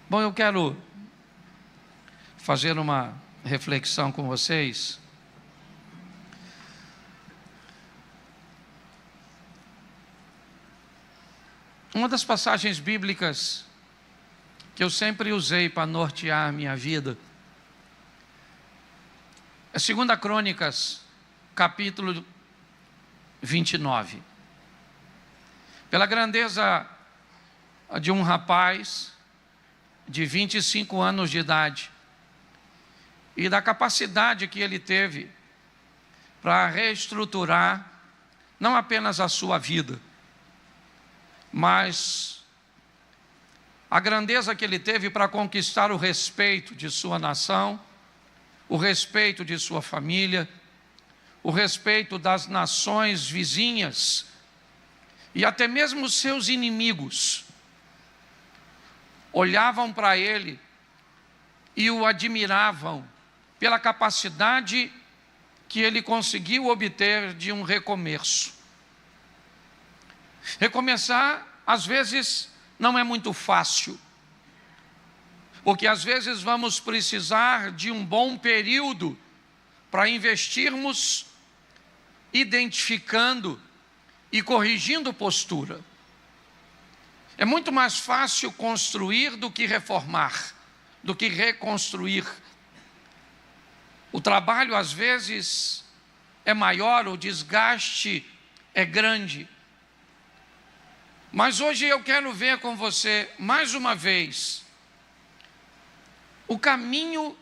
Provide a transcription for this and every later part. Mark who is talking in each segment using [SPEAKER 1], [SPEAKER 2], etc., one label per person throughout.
[SPEAKER 1] Bom, eu quero fazer uma reflexão com vocês. Uma das passagens bíblicas que eu sempre usei para nortear a minha vida é 2 Crônicas, capítulo 29. Pela grandeza de um rapaz de 25 anos de idade e da capacidade que ele teve para reestruturar não apenas a sua vida, mas a grandeza que ele teve para conquistar o respeito de sua nação, o respeito de sua família, o respeito das nações vizinhas e até mesmo seus inimigos olhavam para ele e o admiravam pela capacidade que ele conseguiu obter de um recomeço. Recomeçar, às vezes, não é muito fácil, porque às vezes vamos precisar de um bom período para investirmos identificando e corrigindo postura. É muito mais fácil construir do que reformar, do que reconstruir. O trabalho, às vezes, é maior, o desgaste é grande. Mas hoje eu quero ver com você, mais uma vez, o caminho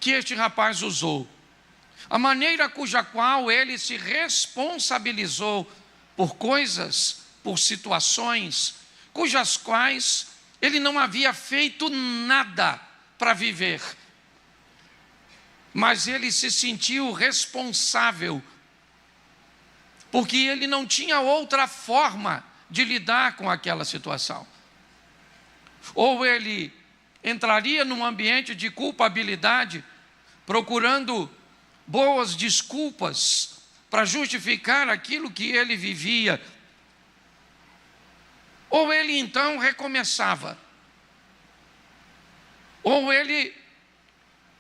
[SPEAKER 1] que este rapaz usou, a maneira cuja qual ele se responsabilizou por coisas, por situações, cujas quais ele não havia feito nada para viver, mas ele se sentiu responsável, porque ele não tinha outra forma de lidar com aquela situação. Ou ele entraria num ambiente de culpabilidade, procurando boas desculpas para justificar aquilo que ele vivia, ou ele então recomeçava, ou ele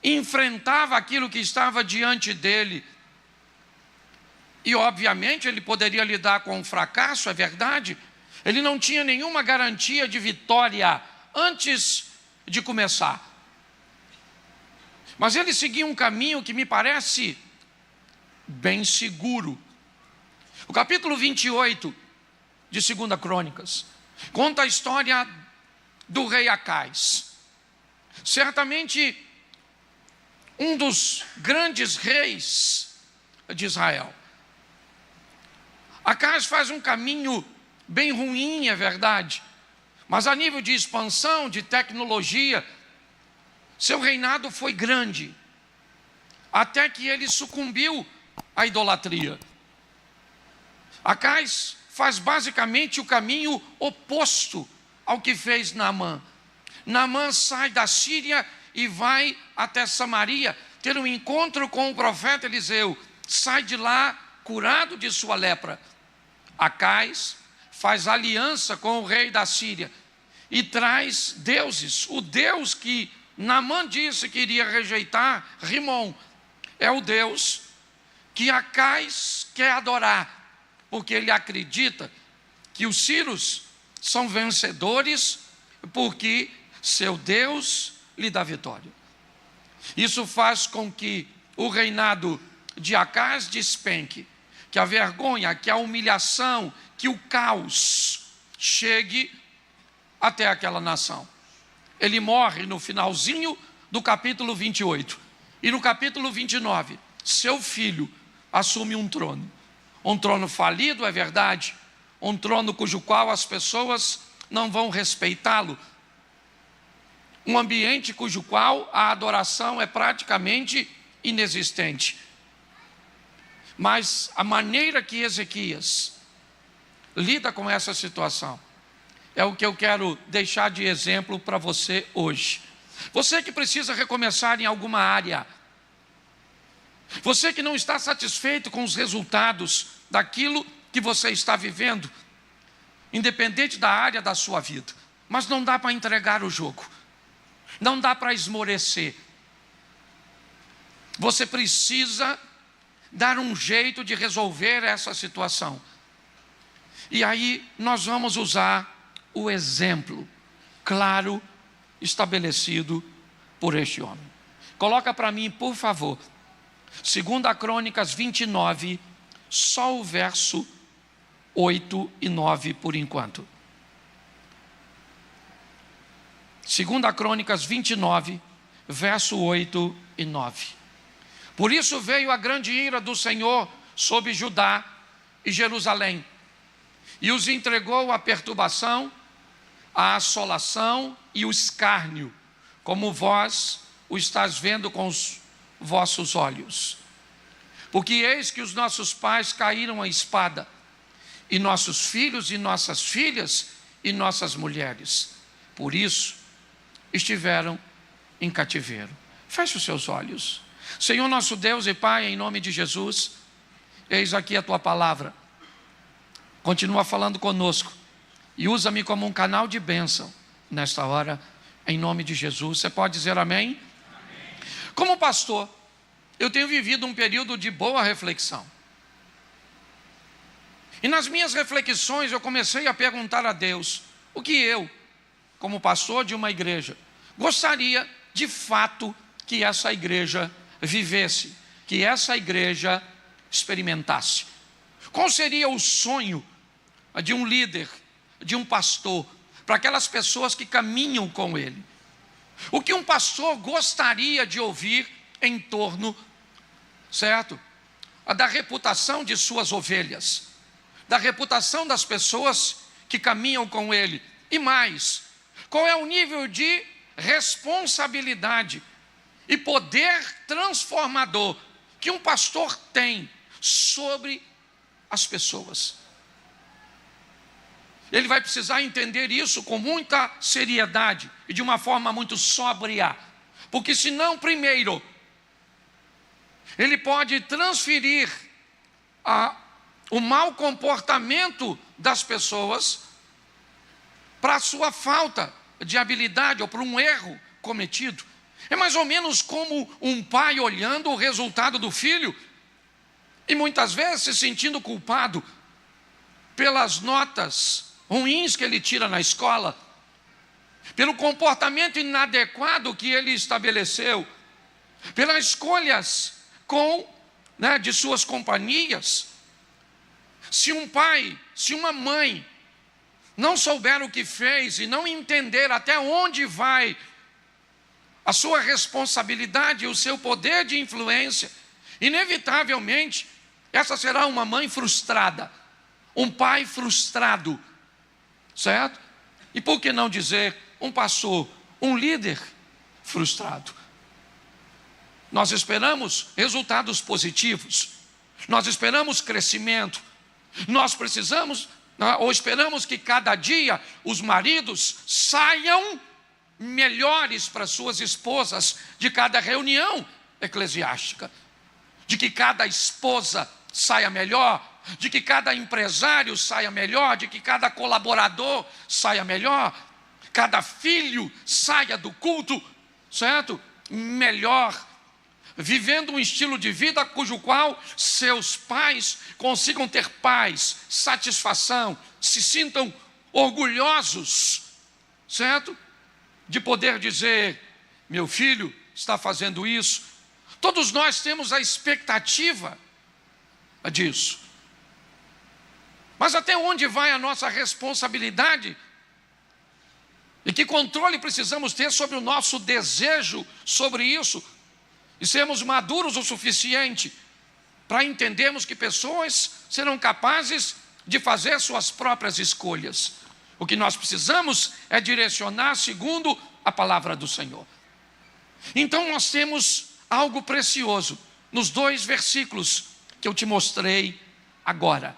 [SPEAKER 1] enfrentava aquilo que estava diante dele. E obviamente ele poderia lidar com o fracasso, é verdade. Ele não tinha nenhuma garantia de vitória antes de começar. Mas ele seguia um caminho que me parece bem seguro. O capítulo 28 de 2 Crônicas conta a história do rei Acais. Certamente um dos grandes reis de Israel. Acais faz um caminho bem ruim, é verdade, mas a nível de expansão, de tecnologia, seu reinado foi grande, até que ele sucumbiu à idolatria. Acais faz basicamente o caminho oposto ao que fez Naamã. Naamã sai da Síria e vai até Samaria ter um encontro com o profeta Eliseu. Sai de lá curado de sua lepra. Acais faz aliança com o rei da Síria e traz deuses. O Deus que Naamã disse que iria rejeitar, Rimon, é o Deus que Acais quer adorar, porque ele acredita que os sírios são vencedores porque seu Deus lhe dá vitória. Isso faz com que o reinado de Acais despenque, que a vergonha, que a humilhação, que o caos chegue até aquela nação. Ele morre no finalzinho do capítulo 28. E no capítulo 29, seu filho assume um trono falido, é verdade, um trono cujo qual as pessoas não vão respeitá-lo, um ambiente cujo qual a adoração é praticamente inexistente. Mas a maneira que Ezequias lida com essa situação é o que eu quero deixar de exemplo para você hoje. Você que precisa recomeçar em alguma área, você que não está satisfeito com os resultados daquilo que você está vivendo, independente da área da sua vida, mas não dá para entregar o jogo, não dá para esmorecer. Você precisa dar um jeito de resolver essa situação. E aí nós vamos usar o exemplo claro estabelecido por este homem. Coloca para mim, por favor, 2 Crônicas 29, só o verso 8 e 9 por enquanto. 2 Crônicas 29, verso 8 e 9. Por isso veio a grande ira do Senhor sobre Judá e Jerusalém, e os entregou à perturbação, à assolação e o escárnio, como vós o estás vendo com os vossos olhos. Porque eis que os nossos pais caíram à espada, e nossos filhos e nossas filhas e nossas mulheres, por isso estiveram em cativeiro. Feche os seus olhos. Senhor nosso Deus e Pai, em nome de Jesus, eis aqui a Tua palavra. Continua falando conosco e usa-me como um canal de bênção nesta hora, em nome de Jesus. Você pode dizer amém? Amém. Como pastor, eu tenho vivido um período de boa reflexão. E nas minhas reflexões eu comecei a perguntar a Deus o que eu, como pastor de uma igreja, gostaria de fato que essa igreja vivesse, que essa igreja experimentasse. Qual seria o sonho de um líder, de um pastor, para aquelas pessoas que caminham com ele? O que um pastor gostaria de ouvir em torno, certo? Da reputação de suas ovelhas, da reputação das pessoas que caminham com ele. E mais, qual é o nível de responsabilidade e poder transformador que um pastor tem sobre as pessoas? Ele vai precisar entender isso com muita seriedade e de uma forma muito sóbria, porque senão, primeiro, ele pode transferir o mau comportamento das pessoas para a sua falta de habilidade ou para um erro cometido. É mais ou menos como um pai olhando o resultado do filho e muitas vezes se sentindo culpado pelas notas ruins que ele tira na escola, pelo comportamento inadequado que ele estabeleceu, pelas escolhas de suas companhias. Se um pai, se uma mãe não souber o que fez e não entender até onde vai a sua responsabilidade e o seu poder de influência, inevitavelmente, essa será uma mãe frustrada, um pai frustrado, certo? E por que não dizer um pastor, um líder frustrado? Nós esperamos resultados positivos, nós esperamos crescimento, nós precisamos, ou esperamos que cada dia os maridos saiam melhores para suas esposas de cada reunião eclesiástica, de que cada esposa saia melhor, de que cada empresário saia melhor, de que cada colaborador saia melhor, cada filho saia do culto, certo? Melhor, vivendo um estilo de vida cujo qual seus pais consigam ter paz, satisfação, se sintam orgulhosos, certo? De poder dizer, meu filho está fazendo isso. Todos nós temos a expectativa disso. Mas até onde vai a nossa responsabilidade? E que controle precisamos ter sobre o nosso desejo sobre isso? E sermos maduros o suficiente para entendermos que pessoas serão capazes de fazer suas próprias escolhas. O que nós precisamos é direcionar segundo a palavra do Senhor. Então nós temos algo precioso nos 2 versículos que eu te mostrei agora.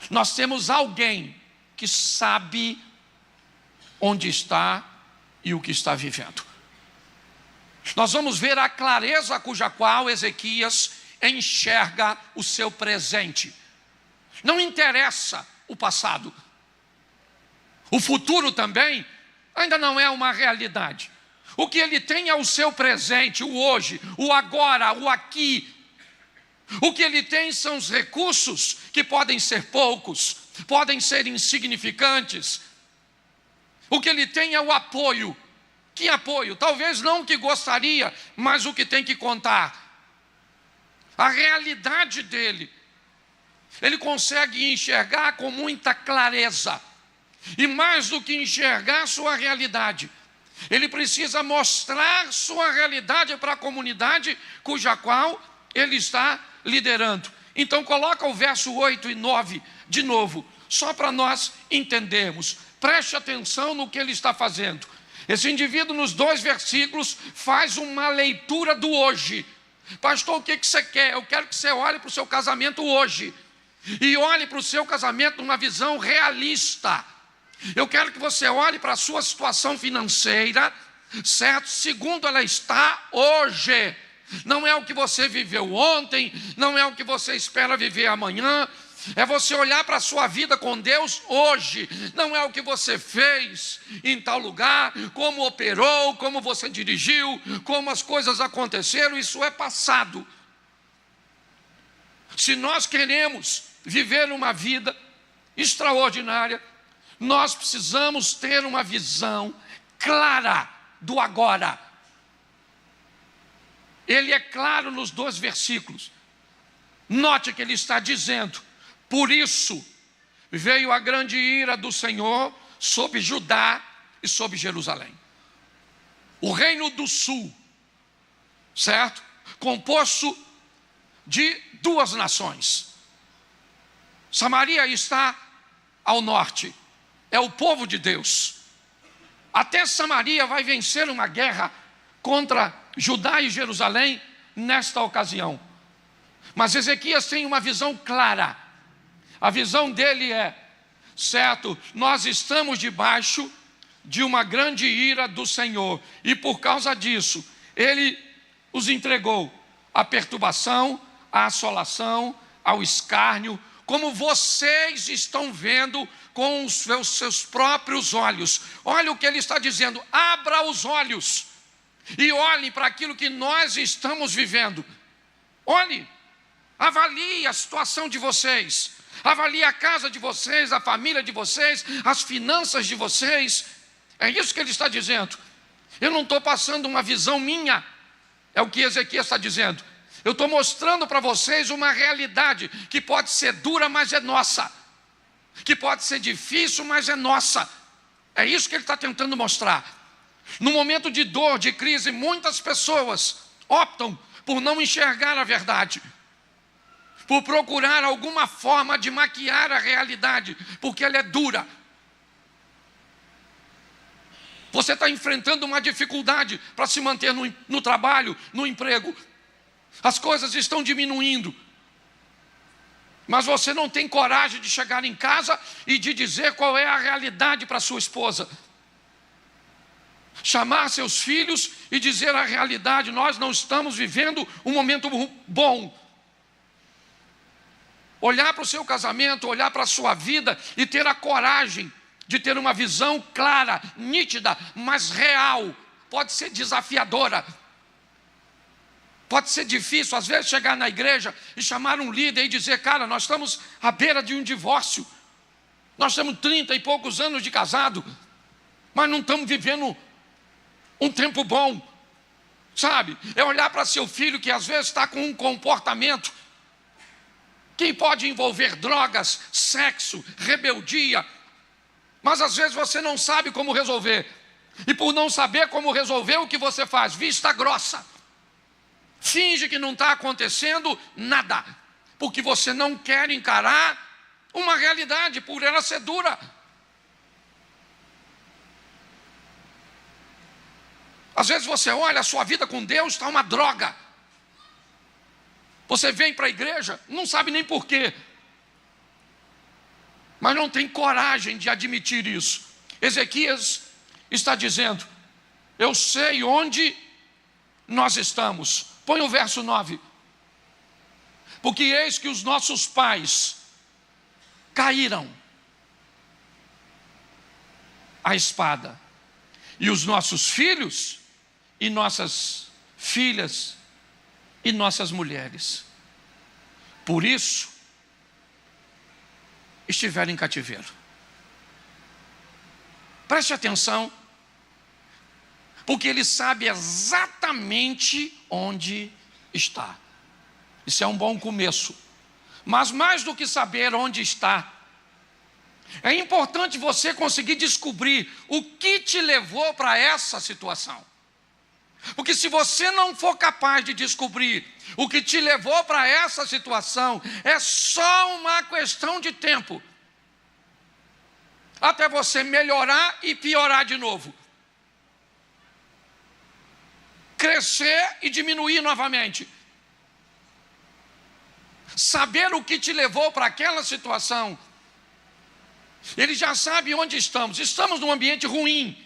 [SPEAKER 1] Nós temos alguém que sabe onde está e o que está vivendo. Nós vamos ver a clareza cuja qual Ezequias enxerga o seu presente. Não interessa o passado. O futuro também ainda não é uma realidade. O que ele tem é o seu presente, o hoje, o agora, o aqui. O que ele tem são os recursos, que podem ser poucos, podem ser insignificantes. O que ele tem é o apoio. Que apoio? Talvez não o que gostaria, mas o que tem que contar. A realidade dele. Ele consegue enxergar com muita clareza. E mais do que enxergar sua realidade, ele precisa mostrar sua realidade para a comunidade cuja qual ele está liderando. Então coloca o verso 8 e 9 de novo, só para nós entendermos. Preste atenção no que ele está fazendo. Esse indivíduo nos 2 versículos faz uma leitura do hoje. Pastor, o que você quer? Eu quero que você olhe para o seu casamento hoje. E olhe para o seu casamento numa visão realista. Eu quero que você olhe para a sua situação financeira, certo? Segundo ela está hoje. Não é o que você viveu ontem, não é o que você espera viver amanhã. É você olhar para a sua vida com Deus hoje. Não é o que você fez em tal lugar, como operou, como você dirigiu, como as coisas aconteceram. Isso é passado. Se nós queremos viver uma vida extraordinária, nós precisamos ter uma visão clara do agora. Ele é claro nos 2 versículos. Note que ele está dizendo: por isso veio a grande ira do Senhor sobre Judá e sobre Jerusalém. O reino do sul, certo? Composto de 2 nações. Samaria está ao norte. É o povo de Deus. Até Samaria vai vencer uma guerra contra Judá e Jerusalém nesta ocasião. Mas Ezequias tem uma visão clara. A visão dele é, certo, nós estamos debaixo de uma grande ira do Senhor. E por causa disso, ele os entregou à perturbação, à assolação, ao escárnio, como vocês estão vendo com os seus próprios olhos. Olha o que ele está dizendo: abra os olhos e olhem para aquilo que nós estamos vivendo. Olhe, avalie a situação de vocês, avalie a casa de vocês, a família de vocês, as finanças de vocês. É isso que ele está dizendo. Eu não estou passando uma visão minha, é o que Ezequias está dizendo. Eu estou mostrando para vocês uma realidade que pode ser dura, mas é nossa. Que pode ser difícil, mas é nossa. É isso que ele está tentando mostrar. No momento de dor, de crise, muitas pessoas optam por não enxergar a verdade, por procurar alguma forma de maquiar a realidade, porque ela é dura. Você está enfrentando uma dificuldade para se manter no trabalho, no emprego. As coisas estão diminuindo. Mas você não tem coragem de chegar em casa e de dizer qual é a realidade para sua esposa. Chamar seus filhos e dizer a realidade: nós não estamos vivendo um momento bom. Olhar para o seu casamento, olhar para a sua vida e ter a coragem de ter uma visão clara, nítida, mas real. Pode ser desafiadora. Pode ser difícil, às vezes, chegar na igreja e chamar um líder e dizer: cara, nós estamos à beira de um divórcio. Nós temos 30 e poucos anos de casado, mas não estamos vivendo um tempo bom. Sabe? É olhar para seu filho que às vezes está com um comportamento que pode envolver drogas, sexo, rebeldia. Mas às vezes você não sabe como resolver. E por não saber como resolver, o que você faz? Vista grossa. Finge que não está acontecendo nada, porque você não quer encarar uma realidade, por ela ser dura. Às vezes você olha, a sua vida com Deus está uma droga. Você vem para a igreja, não sabe nem porquê, mas não tem coragem de admitir isso. Ezequias está dizendo: eu sei onde nós estamos. Põe o verso 9. Porque eis que os nossos pais caíram. a espada. E os nossos filhos e nossas filhas e nossas mulheres, por isso, estiveram em cativeiro. Preste atenção, porque ele sabe exatamente onde está. Isso é um bom começo. Mas mais do que saber onde está, é importante você conseguir descobrir o que te levou para essa situação. Porque se você não for capaz de descobrir o que te levou para essa situação, é só uma questão de tempo até você melhorar e piorar de novo, crescer e diminuir novamente. Saber o que te levou para aquela situação, ele já sabe onde estamos. Estamos num ambiente ruim,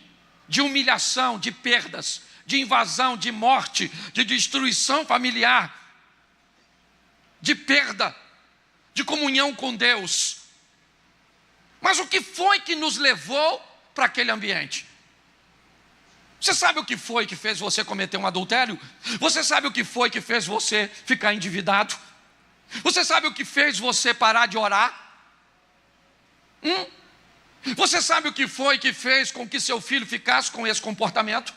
[SPEAKER 1] de humilhação, de perdas, de invasão, de morte, de destruição familiar, de perda, de comunhão com Deus. Mas o que foi que nos levou para aquele ambiente? Você sabe o que foi que fez você cometer um adultério? Você sabe o que foi que fez você ficar endividado? Você sabe o que fez você parar de orar? Você sabe o que foi que fez com que seu filho ficasse com esse comportamento?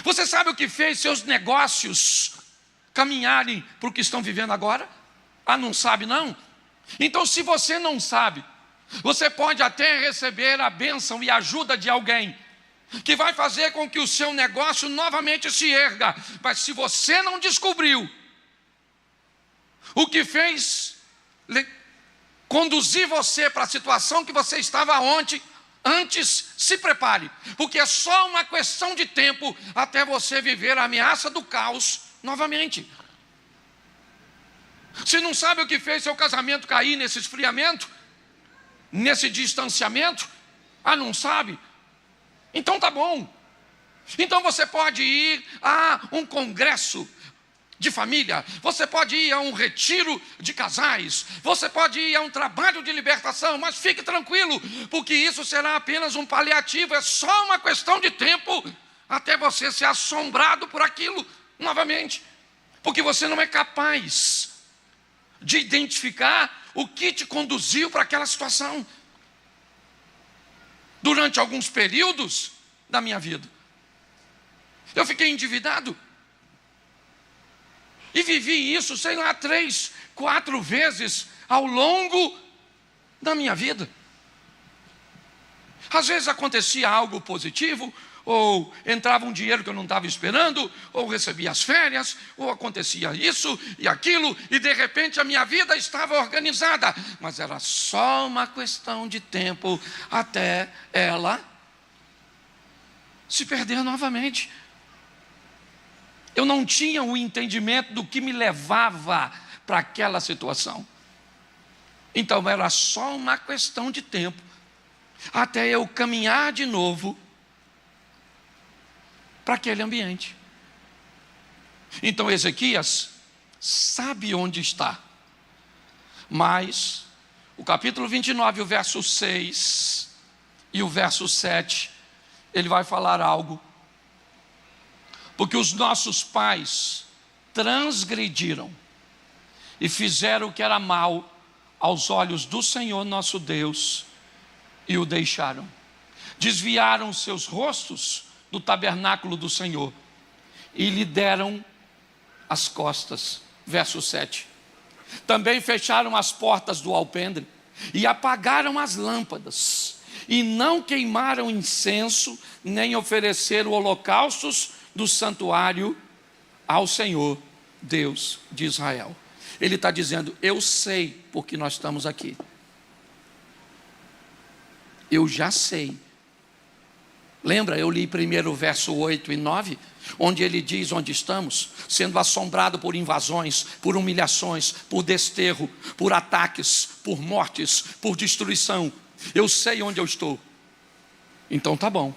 [SPEAKER 1] Você sabe o que fez seus negócios caminharem para o que estão vivendo agora? Ah, não sabe não? Então, se você não sabe, você pode até receber a bênção e a ajuda de alguém que vai fazer com que o seu negócio novamente se erga. Mas se você não descobriu o que fez conduzir você para a situação que você estava antes, se prepare, porque é só uma questão de tempo até você viver a ameaça do caos novamente. Se não sabe o que fez seu casamento cair nesse esfriamento, nesse distanciamento, não sabe? Então tá bom. Então você pode ir a um congresso de família, você pode ir a um retiro de casais, você pode ir a um trabalho de libertação, mas fique tranquilo, porque isso será apenas um paliativo, é só uma questão de tempo até você ser assombrado por aquilo novamente, porque você não é capaz de identificar o que te conduziu para aquela situação. Durante alguns períodos da minha vida, eu fiquei endividado. E vivi isso, 3, 4 vezes ao longo da minha vida. Às vezes acontecia algo positivo, ou entrava um dinheiro que eu não estava esperando, ou recebia as férias, ou acontecia isso e aquilo, e de repente a minha vida estava organizada. Mas era só uma questão de tempo até ela se perder novamente. Eu não tinha o entendimento do que me levava para aquela situação. Então era só uma questão de tempo até eu caminhar de novo para aquele ambiente. Então Ezequias sabe onde está. Mas o capítulo 29, o verso 6 e o verso 7, ele vai falar algo. Porque os nossos pais transgrediram e fizeram o que era mal aos olhos do Senhor nosso Deus e o deixaram. Desviaram seus rostos do tabernáculo do Senhor e lhe deram as costas. Verso 7. Também fecharam as portas do alpendre e apagaram as lâmpadas e não queimaram incenso nem ofereceram holocaustos do santuário ao Senhor Deus de Israel. Ele está dizendo, eu sei porque nós estamos aqui. Eu já sei. Lembra, eu li primeiro o verso 8 e 9, onde ele diz onde estamos, sendo assombrado por invasões, por humilhações, por desterro, por ataques, por mortes, por destruição. Eu sei onde eu estou. Então tá bom.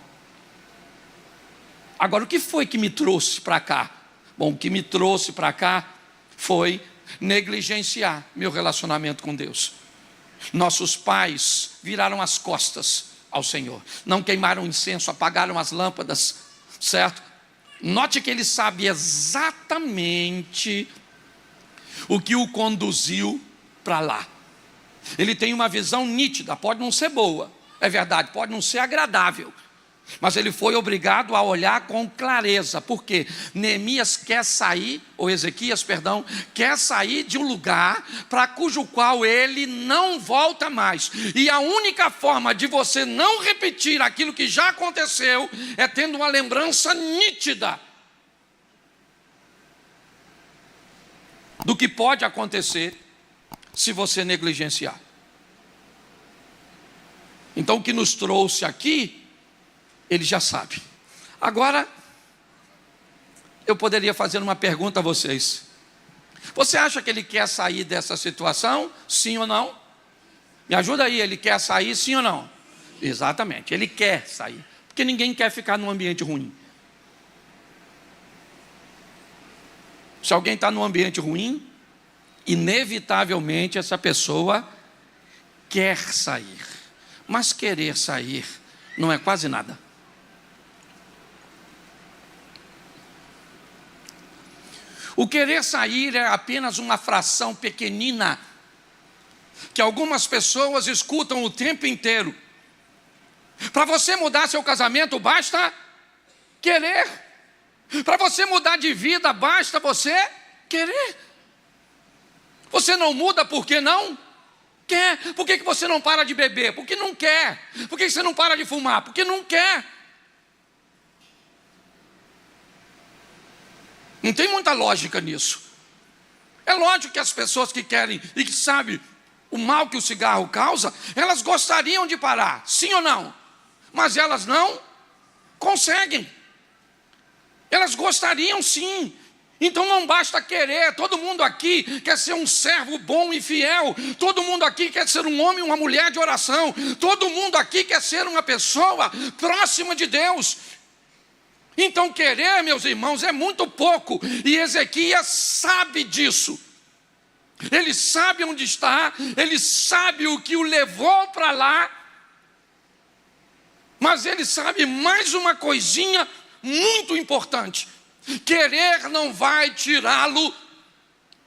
[SPEAKER 1] Agora, o que foi que me trouxe para cá? Bom, o que me trouxe para cá foi negligenciar meu relacionamento com Deus. Nossos pais viraram as costas ao Senhor. Não queimaram incenso, apagaram as lâmpadas, certo? Note que ele sabe exatamente o que o conduziu para lá. Ele tem uma visão nítida, pode não ser boa, é verdade, pode não ser agradável, mas ele foi obrigado a olhar com clareza, porque Neemias quer sair, ou Ezequias, perdão, quer sair de um lugar para cujo qual ele não volta mais. E a única forma de você não repetir aquilo que já aconteceu é tendo uma lembrança nítida do que pode acontecer se você negligenciar. Então o que nos trouxe aqui, ele já sabe. Agora, eu poderia fazer uma pergunta a vocês. Você acha que ele quer sair dessa situação? Sim ou não? Me ajuda aí, ele quer sair, sim ou não? Exatamente, ele quer sair. Porque ninguém quer ficar num ambiente ruim. Se alguém está num ambiente ruim, inevitavelmente essa pessoa quer sair. Mas querer sair não é quase nada. O querer sair é apenas uma fração pequenina que algumas pessoas escutam o tempo inteiro. Para você mudar seu casamento, basta querer. Para você mudar de vida, basta você querer. Você não muda porque não quer. Por que você não para de beber? Porque não quer. Por que você não para de fumar? Porque não quer. Não tem muita lógica nisso. É lógico que as pessoas que querem e que sabem o mal que o cigarro causa, elas gostariam de parar, sim ou não? Mas elas não conseguem. Elas gostariam sim. Então não basta querer. Todo mundo aqui quer ser um servo bom e fiel. Todo mundo aqui quer ser um homem e uma mulher de oração. Todo mundo aqui quer ser uma pessoa próxima de Deus. Então querer, meus irmãos, é muito pouco. E Ezequias sabe disso. Ele sabe onde está. Ele sabe o que o levou para lá. Mas ele sabe mais uma coisinha muito importante. Querer não vai tirá-lo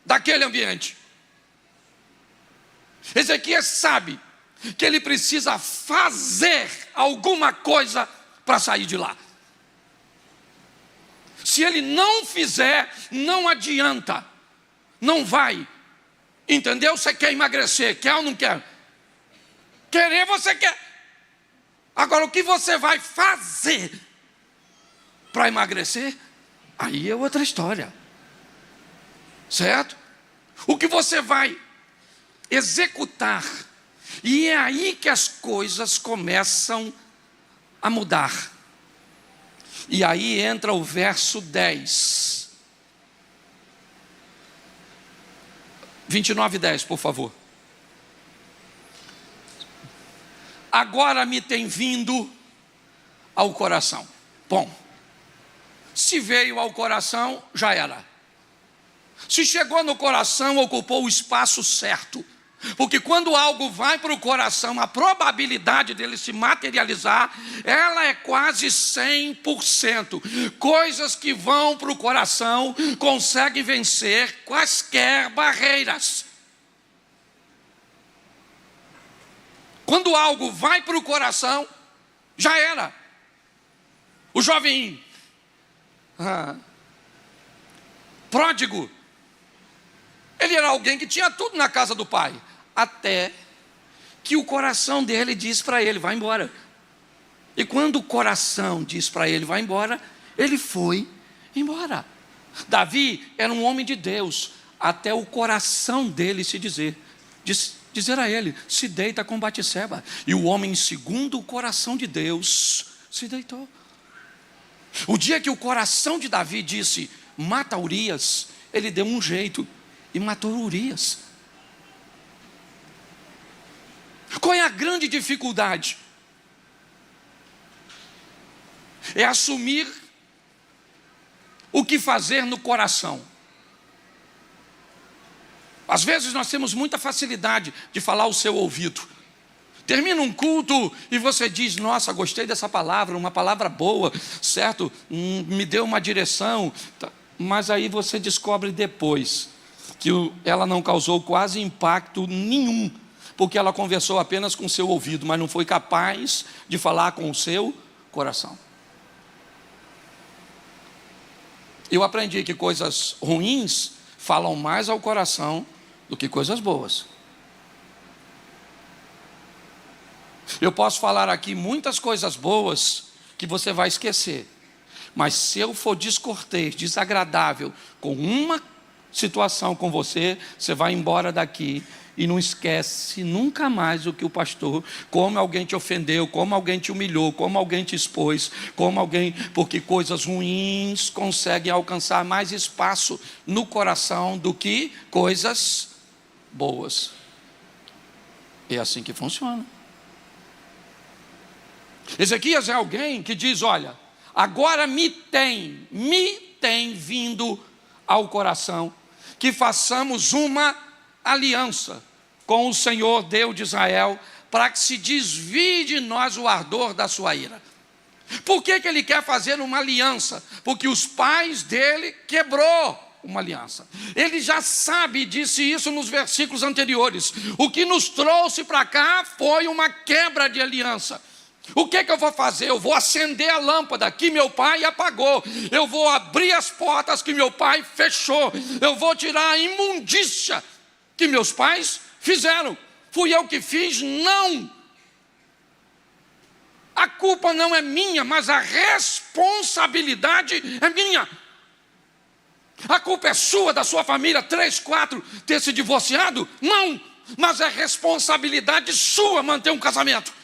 [SPEAKER 1] daquele ambiente. Ezequias sabe que ele precisa fazer alguma coisa para sair de lá. Se ele não fizer, não adianta. Não vai. Entendeu? Você quer emagrecer, quer ou não quer? Querer você quer. Agora, o que você vai fazer para emagrecer? Aí é outra história. Certo? O que você vai executar. E é aí que as coisas começam a mudar. E aí entra o verso 10. 29:10, por favor. Agora me tem vindo ao coração. Bom, se veio ao coração, já era. Se chegou no coração, ocupou o espaço certo. Porque quando algo vai para o coração, a probabilidade dele se materializar, ela é quase 100%. Coisas que vão para o coração conseguem vencer quaisquer barreiras. Quando algo vai para o coração, já era. O jovem pródigo, ele era alguém que tinha tudo na casa do pai, até que o coração dele diz para ele, vai embora. E quando o coração diz para ele, vai embora, ele foi embora. Davi era um homem de Deus, até o coração dele se dizer a ele, se deita com Batseba. E o homem, segundo o coração de Deus, se deitou. O dia que o coração de Davi disse, mata Urias, ele deu um jeito e matou Urias. Qual é a grande dificuldade? É assumir o que fazer no coração. Às vezes nós temos muita facilidade de falar ao seu ouvido. Termina um culto e você diz: nossa, gostei dessa palavra, uma palavra boa, certo? Me deu uma direção. Mas aí você descobre depois que ela não causou quase impacto nenhum, porque ela conversou apenas com o seu ouvido, mas não foi capaz de falar com o seu coração. Eu aprendi que coisas ruins falam mais ao coração do que coisas boas. Eu posso falar aqui muitas coisas boas que você vai esquecer, mas se eu for descortês, desagradável com uma situação com você, você vai embora daqui e não esquece nunca mais o que o pastor, como alguém te ofendeu, como alguém te humilhou, como alguém te expôs, porque coisas ruins conseguem alcançar mais espaço no coração do que coisas boas. É assim que funciona. Ezequias é alguém que diz: olha, agora me tem vindo ao coração que façamos uma aliança com o Senhor Deus de Israel, para que se desvie de nós o ardor da sua ira. Por que ele quer fazer uma aliança? Porque os pais dele quebrou uma aliança. Ele já sabe, disse isso nos versículos anteriores. O que nos trouxe para cá foi uma quebra de aliança. O que eu vou fazer? Eu vou acender a lâmpada que meu pai apagou. Eu vou abrir as portas que meu pai fechou. Eu vou tirar a imundícia que meus pais fizeram. Fui eu que fiz? Não. A culpa não é minha, mas a responsabilidade é minha. A culpa é sua, da sua família, 3, 4, ter se divorciado? Não, mas é responsabilidade sua manter um casamento.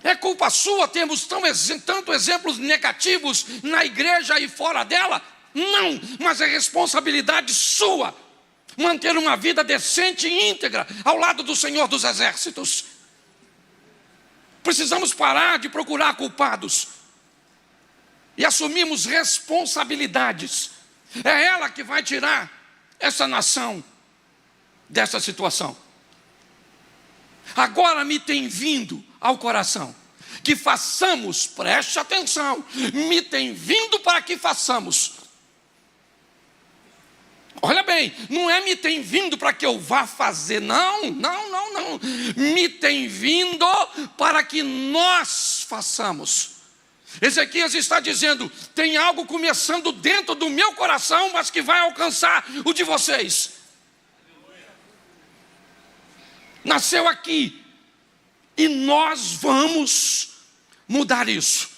[SPEAKER 1] É culpa sua termos tanto exemplos negativos na igreja e fora dela? Não, mas é responsabilidade sua manter uma vida decente e íntegra ao lado do Senhor dos Exércitos. Precisamos parar de procurar culpados e assumirmos responsabilidades. É ela que vai tirar essa nação dessa situação. Agora me tem vindo ao coração que façamos, preste atenção, me tem vindo para que façamos. Olha bem, não é me tem vindo para que eu vá fazer, não. Me tem vindo para que nós façamos. Ezequias está dizendo: tem algo começando dentro do meu coração, mas que vai alcançar o de vocês. Nasceu aqui, e nós vamos mudar isso.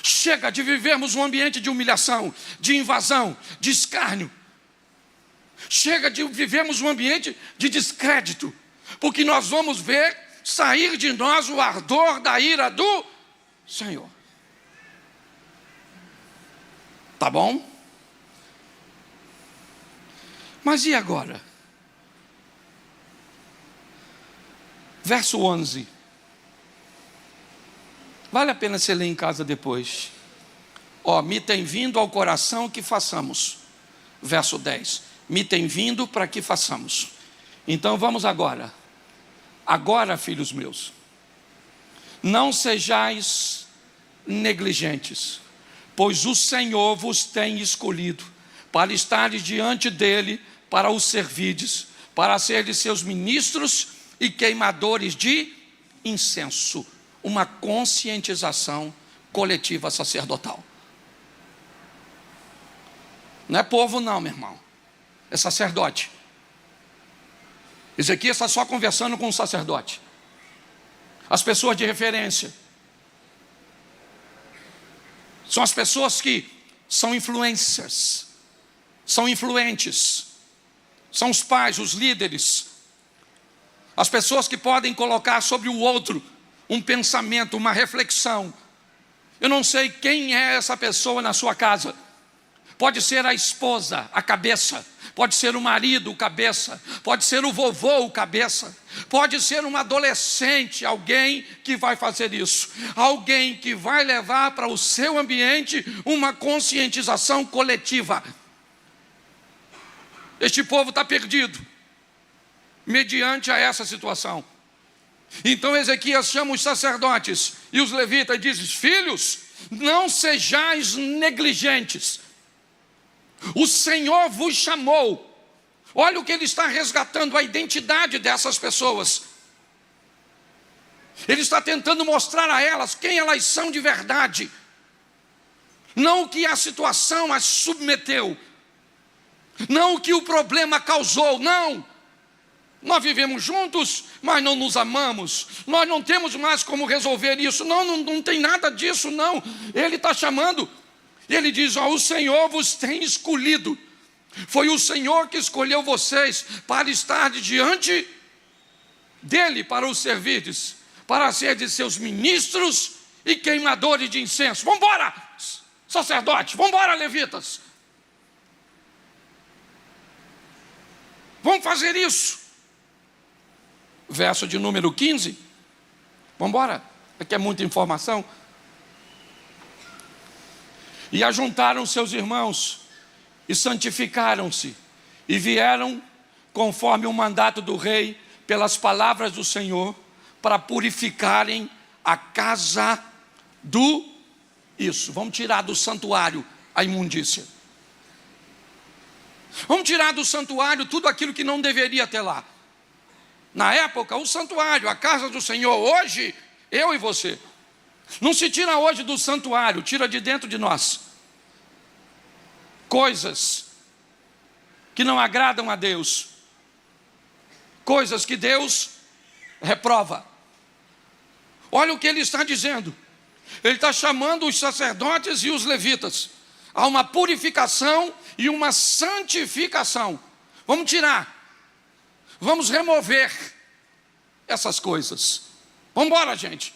[SPEAKER 1] Chega de vivermos um ambiente de humilhação, de invasão, de escárnio. Chega de vivermos um ambiente de descrédito, porque nós vamos ver sair de nós o ardor da ira do Senhor. Tá bom? Mas e agora? Verso 11. Vale a pena você ler em casa depois. Me tem vindo ao coração que façamos. Verso 10. Me tem vindo para que façamos. Então vamos agora. Agora, filhos meus, não sejais negligentes, pois o Senhor vos tem escolhido para estares diante dele, para o servirdes, para serdes seus ministros e queimadores de incenso. Uma conscientização coletiva sacerdotal. Não é povo não, meu irmão. É sacerdote. Ezequias está só conversando com o sacerdote. As pessoas de referência são as pessoas que são influencers, são influentes, são os pais, os líderes, as pessoas que podem colocar sobre o outro um pensamento, uma reflexão. Eu não sei quem é essa pessoa na sua casa. Pode ser a esposa, a cabeça. Pode ser o marido, o cabeça. Pode ser o vovô, o cabeça. Pode ser um adolescente, alguém que vai fazer isso. Alguém que vai levar para o seu ambiente uma conscientização coletiva. Este povo está perdido. mediante a essa situação. Então Ezequias chama os sacerdotes e os levitas e diz: filhos, não sejais negligentes. O Senhor vos chamou. Olha o que ele está resgatando, a identidade dessas pessoas. Ele está tentando mostrar a elas quem elas são de verdade. Não o que a situação as submeteu. Não o que o problema causou, não. Nós vivemos juntos, mas não nos amamos. Nós não temos mais como resolver isso. Não tem nada disso, não. Ele está chamando. Ele diz: o Senhor vos tem escolhido. Foi o Senhor que escolheu vocês para estar diante dele, para os servirdes, para ser de seus ministros e queimadores de incenso. Vamos embora, sacerdotes, vamos embora, levitas. Vamos fazer isso. Verso de número 15. Vamos embora, aqui é muita informação. E ajuntaram seus irmãos e santificaram-se, e vieram conforme o mandato do rei, pelas palavras do Senhor, para purificarem a casa do... Isso, vamos tirar do santuário a imundícia. Vamos tirar do santuário tudo aquilo que não deveria ter lá. Na época, o santuário, a casa do Senhor. Hoje, eu e você. Não se tira hoje do santuário, tira de dentro de nós coisas que não agradam a Deus, coisas que Deus reprova. Olha o que ele está dizendo. Ele está chamando os sacerdotes e os levitas a uma purificação e uma santificação. Vamos tirar, vamos remover essas coisas. Vamos embora, gente.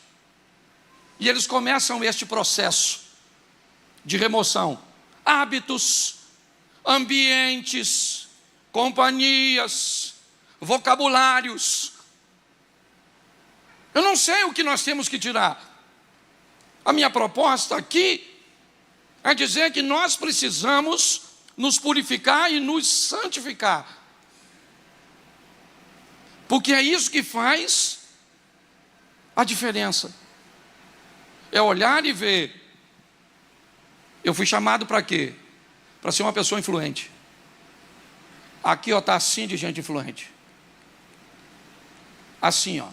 [SPEAKER 1] E eles começam este processo de remoção. Hábitos, ambientes, companhias, vocabulários. Eu não sei o que nós temos que tirar. A minha proposta aqui é dizer que nós precisamos nos purificar e nos santificar. Porque é isso que faz a diferença. É olhar e ver. Eu fui chamado para quê? Para ser uma pessoa influente. Aqui, ó, está assim de gente influente. Assim, ó.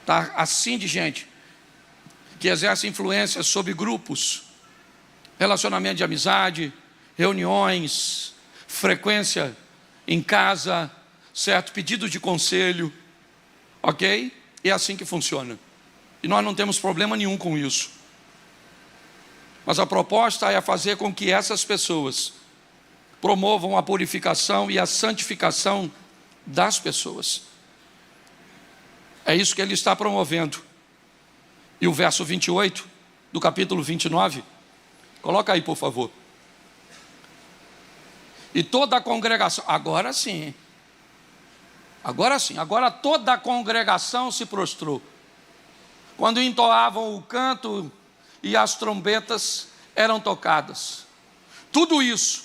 [SPEAKER 1] Está assim de gente que exerce influência sobre grupos, relacionamento de amizade, reuniões, frequência em casa, certo? Pedido de conselho, ok? É assim que funciona. E nós não temos problema nenhum com isso. Mas a proposta é fazer com que essas pessoas promovam a purificação e a santificação das pessoas. É isso que ele está promovendo. E o verso 28 do capítulo 29, coloca aí, por favor. E toda a congregação, agora sim, agora toda a congregação se prostrou. Quando entoavam o canto e as trombetas eram tocadas. Tudo isso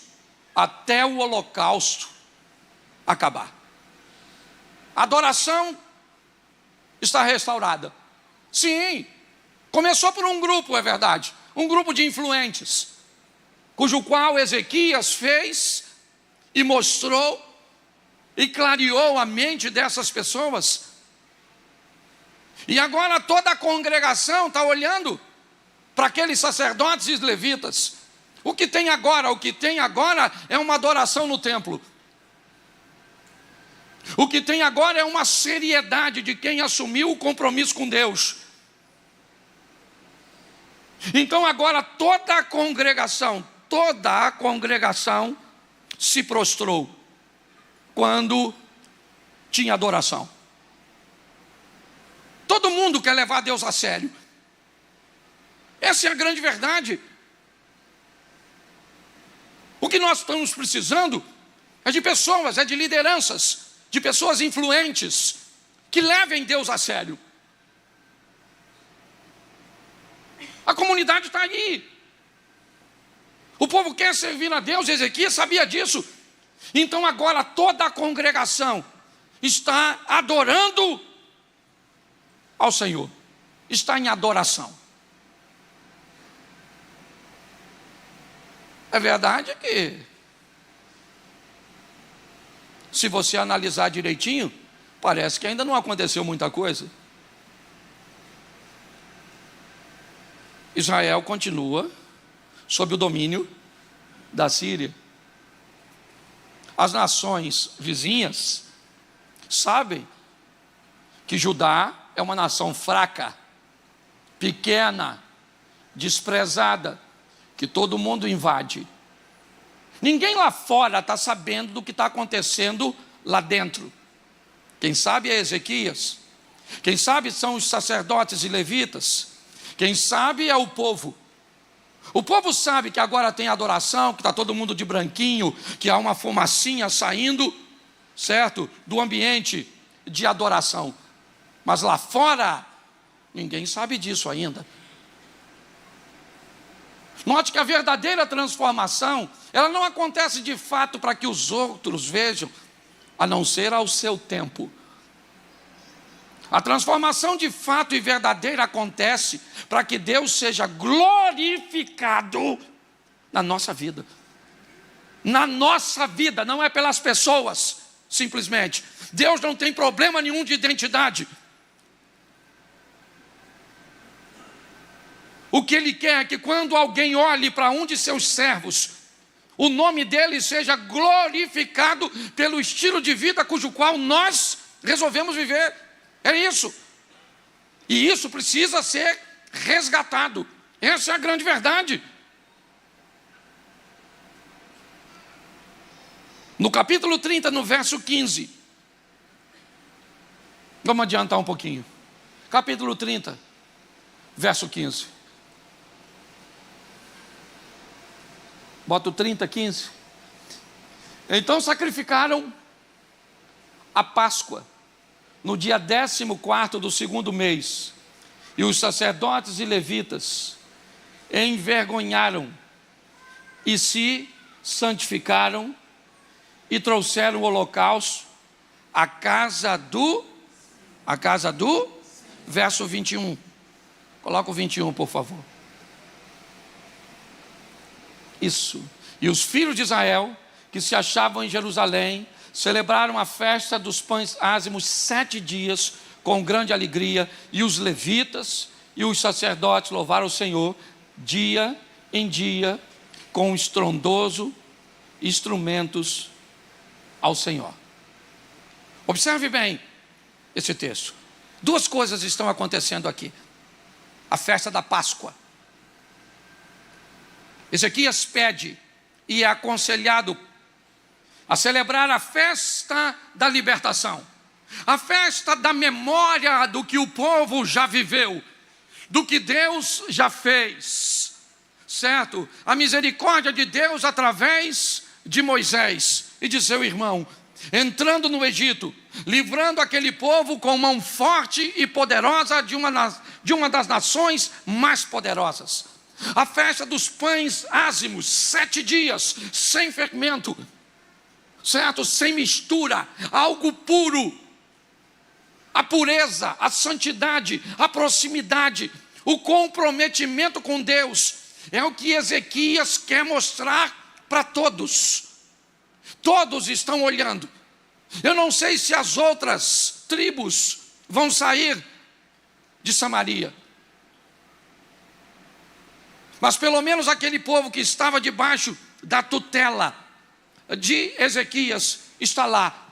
[SPEAKER 1] até o holocausto acabar. A adoração está restaurada. Sim, começou por um grupo, é verdade. Um grupo de influentes, cujo qual Ezequias fez e mostrou e clareou a mente dessas pessoas. E agora toda a congregação está olhando para aqueles sacerdotes e levitas. O que tem agora é uma adoração no templo. O que tem agora é uma seriedade de quem assumiu o compromisso com Deus. Então agora toda a congregação se prostrou quando tinha adoração. Todo mundo quer levar Deus a sério. Essa é a grande verdade. O que nós estamos precisando é de pessoas, é de lideranças, de pessoas influentes, que levem Deus a sério. A comunidade está aí. O povo quer servir a Deus, Ezequias sabia disso. Então agora toda a congregação está adorando ao Senhor, está em adoração. É verdade que, se você analisar direitinho, parece que ainda não aconteceu muita coisa. Israel continua sob o domínio da Síria. As nações vizinhas sabem que Judá é uma nação fraca, pequena, desprezada, que todo mundo invade. Ninguém lá fora está sabendo do que está acontecendo lá dentro. Quem sabe é Ezequias, quem sabe são os sacerdotes e levitas, quem sabe é o povo. O povo sabe que agora tem adoração, que está todo mundo de branquinho, que há uma fumacinha saindo, certo, do ambiente de adoração. Mas lá fora, ninguém sabe disso ainda. Note que a verdadeira transformação, ela não acontece de fato para que os outros vejam, a não ser ao seu tempo. A transformação de fato e verdadeira acontece para que Deus seja glorificado na nossa vida. Na nossa vida, não é pelas pessoas, simplesmente. Deus não tem problema nenhum de identidade. O que Ele quer é que quando alguém olhe para um de seus servos, o nome dele seja glorificado pelo estilo de vida cujo qual nós resolvemos viver. É isso. E isso precisa ser resgatado. Essa é a grande verdade. No capítulo 30, no verso 15. Vamos adiantar um pouquinho. Capítulo 30, verso 15. Bota o 30, 15. Então sacrificaram a Páscoa no dia 14º do segundo mês, e os sacerdotes e levitas envergonharam e se santificaram e trouxeram o holocausto à casa do verso 21. Coloca o 21, por favor. Isso. E os filhos de Israel, que se achavam em Jerusalém, celebraram a festa dos pães ázimos 7 dias, com grande alegria, e os levitas e os sacerdotes louvaram o Senhor, dia em dia, com estrondoso instrumentos ao Senhor. Observe bem esse texto. Duas coisas estão acontecendo aqui. A festa da Páscoa. Ezequias pede e é aconselhado a celebrar a festa da libertação, a festa da memória do que o povo já viveu, do que Deus já fez, certo? A misericórdia de Deus através de Moisés e de seu irmão, entrando no Egito, livrando aquele povo com mão forte e poderosa de uma das nações mais poderosas. A festa dos pães ázimos, 7 dias, sem fermento, certo? Sem mistura, algo puro. A pureza, a santidade, a proximidade, o comprometimento com Deus, é o que Ezequias quer mostrar para todos. Todos estão olhando. Eu não sei se as outras tribos vão sair de Samaria, mas pelo menos aquele povo que estava debaixo da tutela de Ezequias está lá.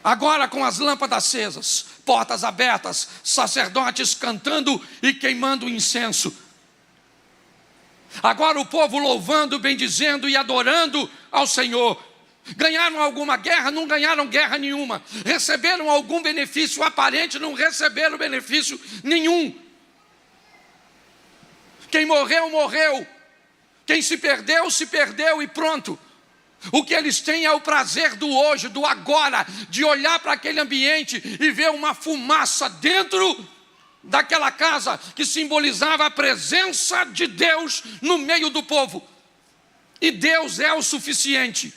[SPEAKER 1] Agora com as lâmpadas acesas, portas abertas, sacerdotes cantando e queimando incenso. Agora o povo louvando, bendizendo e adorando ao Senhor. Ganharam alguma guerra? Não ganharam guerra nenhuma. Receberam algum benefício aparente? Não receberam benefício nenhum. Quem morreu, morreu. Quem se perdeu e pronto. O que eles têm é o prazer do hoje, do agora, de olhar para aquele ambiente e ver uma fumaça dentro daquela casa que simbolizava a presença de Deus no meio do povo. e Deus é o suficiente.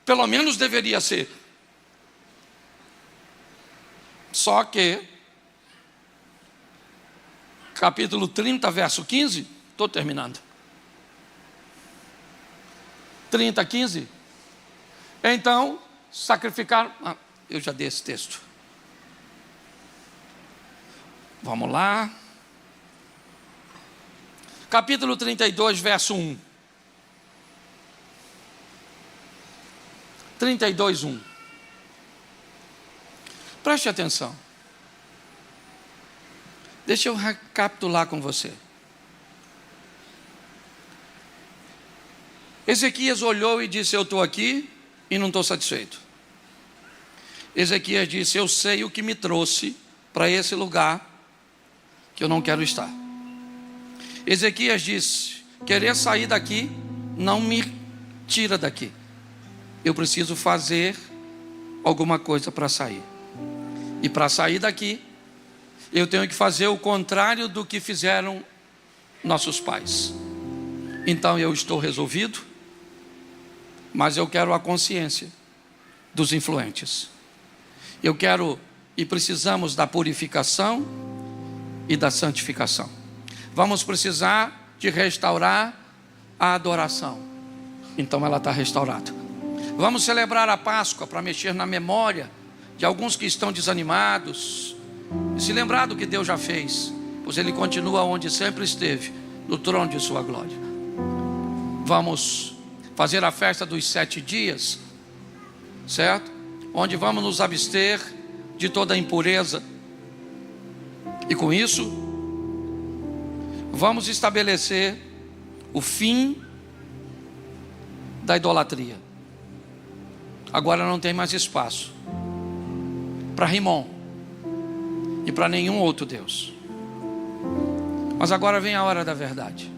[SPEAKER 1] Pelo menos deveria ser. Só que, capítulo 30, verso 15, estou terminando. 30, 15. Então, sacrificaram. Eu já dei esse texto. Vamos lá. Capítulo 32, verso 1. 32, 1. Preste atenção. Deixa eu recapitular com você. Ezequias olhou e disse: eu estou aqui e não estou satisfeito. Ezequias disse: eu sei o que me trouxe para esse lugar que eu não quero estar. Ezequias disse: querer sair daqui não me tira daqui. Eu preciso fazer alguma coisa para sair. E para sair daqui, eu tenho que fazer o contrário do que fizeram nossos pais. Então eu estou resolvido, mas eu quero a consciência dos influentes. Eu quero e precisamos da purificação e da santificação. Vamos precisar de restaurar a adoração. Então ela está restaurada. Vamos celebrar a Páscoa para mexer na memória de alguns que estão desanimados e se lembrar do que Deus já fez, pois Ele continua onde sempre esteve, no trono de sua glória. Vamos fazer a festa dos 7 dias, certo? Onde vamos nos abster de toda impureza. E com isso, vamos estabelecer o fim da idolatria. Agora não tem mais espaço para Rimon e para nenhum outro Deus. Mas agora vem a hora da verdade.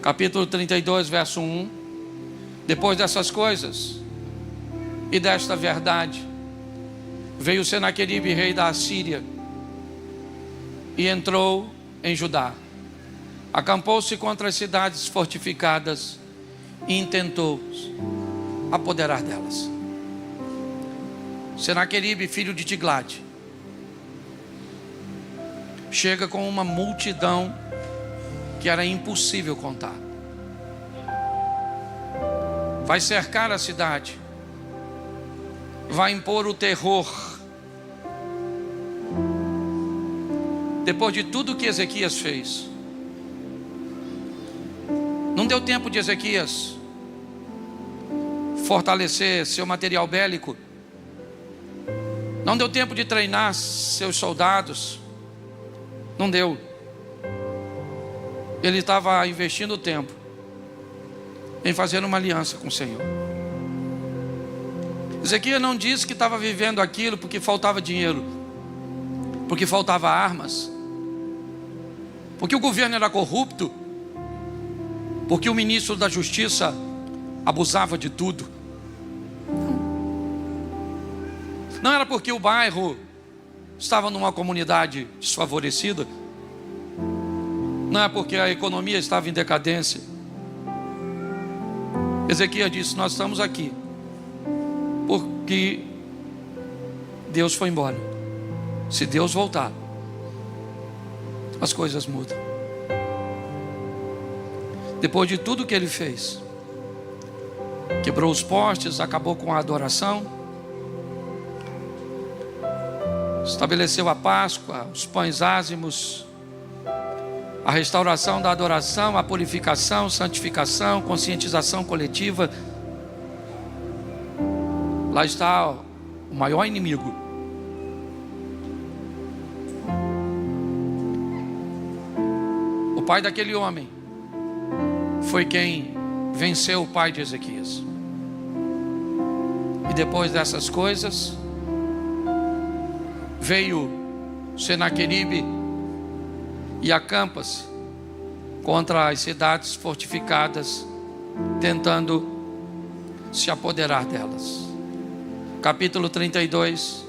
[SPEAKER 1] Capítulo 32, verso 1. Depois dessas coisas e desta verdade, veio Senaqueribe, rei da Assíria, e entrou em Judá. Acampou-se contra as cidades fortificadas e intentou apoderar delas. Senaqueribe, filho de Tiglate, chega com uma multidão que era impossível contar. Vai cercar a cidade, vai impor o terror. Depois de tudo que Ezequias fez, não deu tempo de Ezequias fortalecer seu material bélico, não deu tempo de treinar seus soldados, não deu. Ele estava investindo tempo em fazer uma aliança com o Senhor. Ezequias não disse que estava vivendo aquilo porque faltava dinheiro, porque faltava armas, porque o governo era corrupto, porque o ministro da Justiça abusava de tudo. Não era porque o bairro estava numa comunidade desfavorecida. Não é porque a economia estava em decadência. Ezequias disse: nós estamos aqui porque Deus foi embora. Se Deus voltar, as coisas mudam. Depois de tudo que ele fez, quebrou os postes, acabou com a adoração, estabeleceu a Páscoa, os pães ázimos, a restauração da adoração, a purificação, santificação, conscientização coletiva. Lá está o maior inimigo. O pai daquele homem foi quem venceu o pai de Ezequias. E depois dessas coisas, veio Senaqueribe e acampa-se contra as cidades fortificadas, tentando se apoderar delas. Capítulo 32,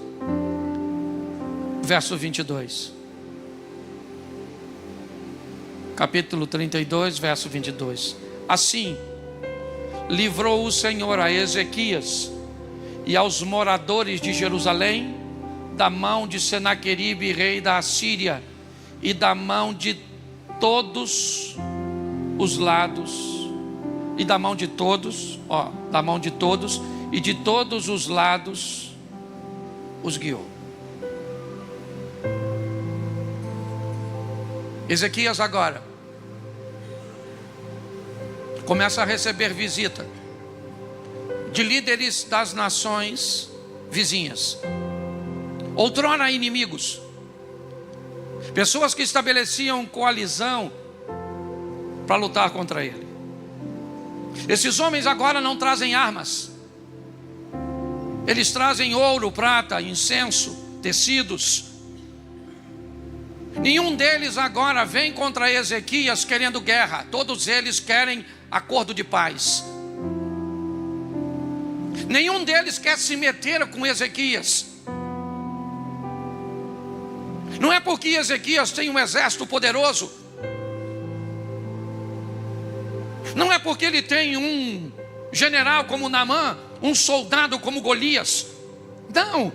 [SPEAKER 1] verso 22. Capítulo 32, verso 22. Assim, livrou o Senhor a Ezequias e aos moradores de Jerusalém da mão de Senaqueribe, rei da Assíria, e da mão de todos os lados, e da mão de todos, e de todos os lados os guiou. Ezequias agora começa a receber visita de líderes das nações vizinhas, outrora inimigos, pessoas que estabeleciam coalizão para lutar contra ele. Esses homens agora não trazem armas, eles trazem ouro, prata, incenso, tecidos. Nenhum deles agora vem contra Ezequias querendo guerra, todos eles querem acordo de paz. Nenhum deles quer se meter com Ezequias. Não é porque Ezequias tem um exército poderoso, não é porque ele tem um general como Naamã, um soldado como Golias. Não.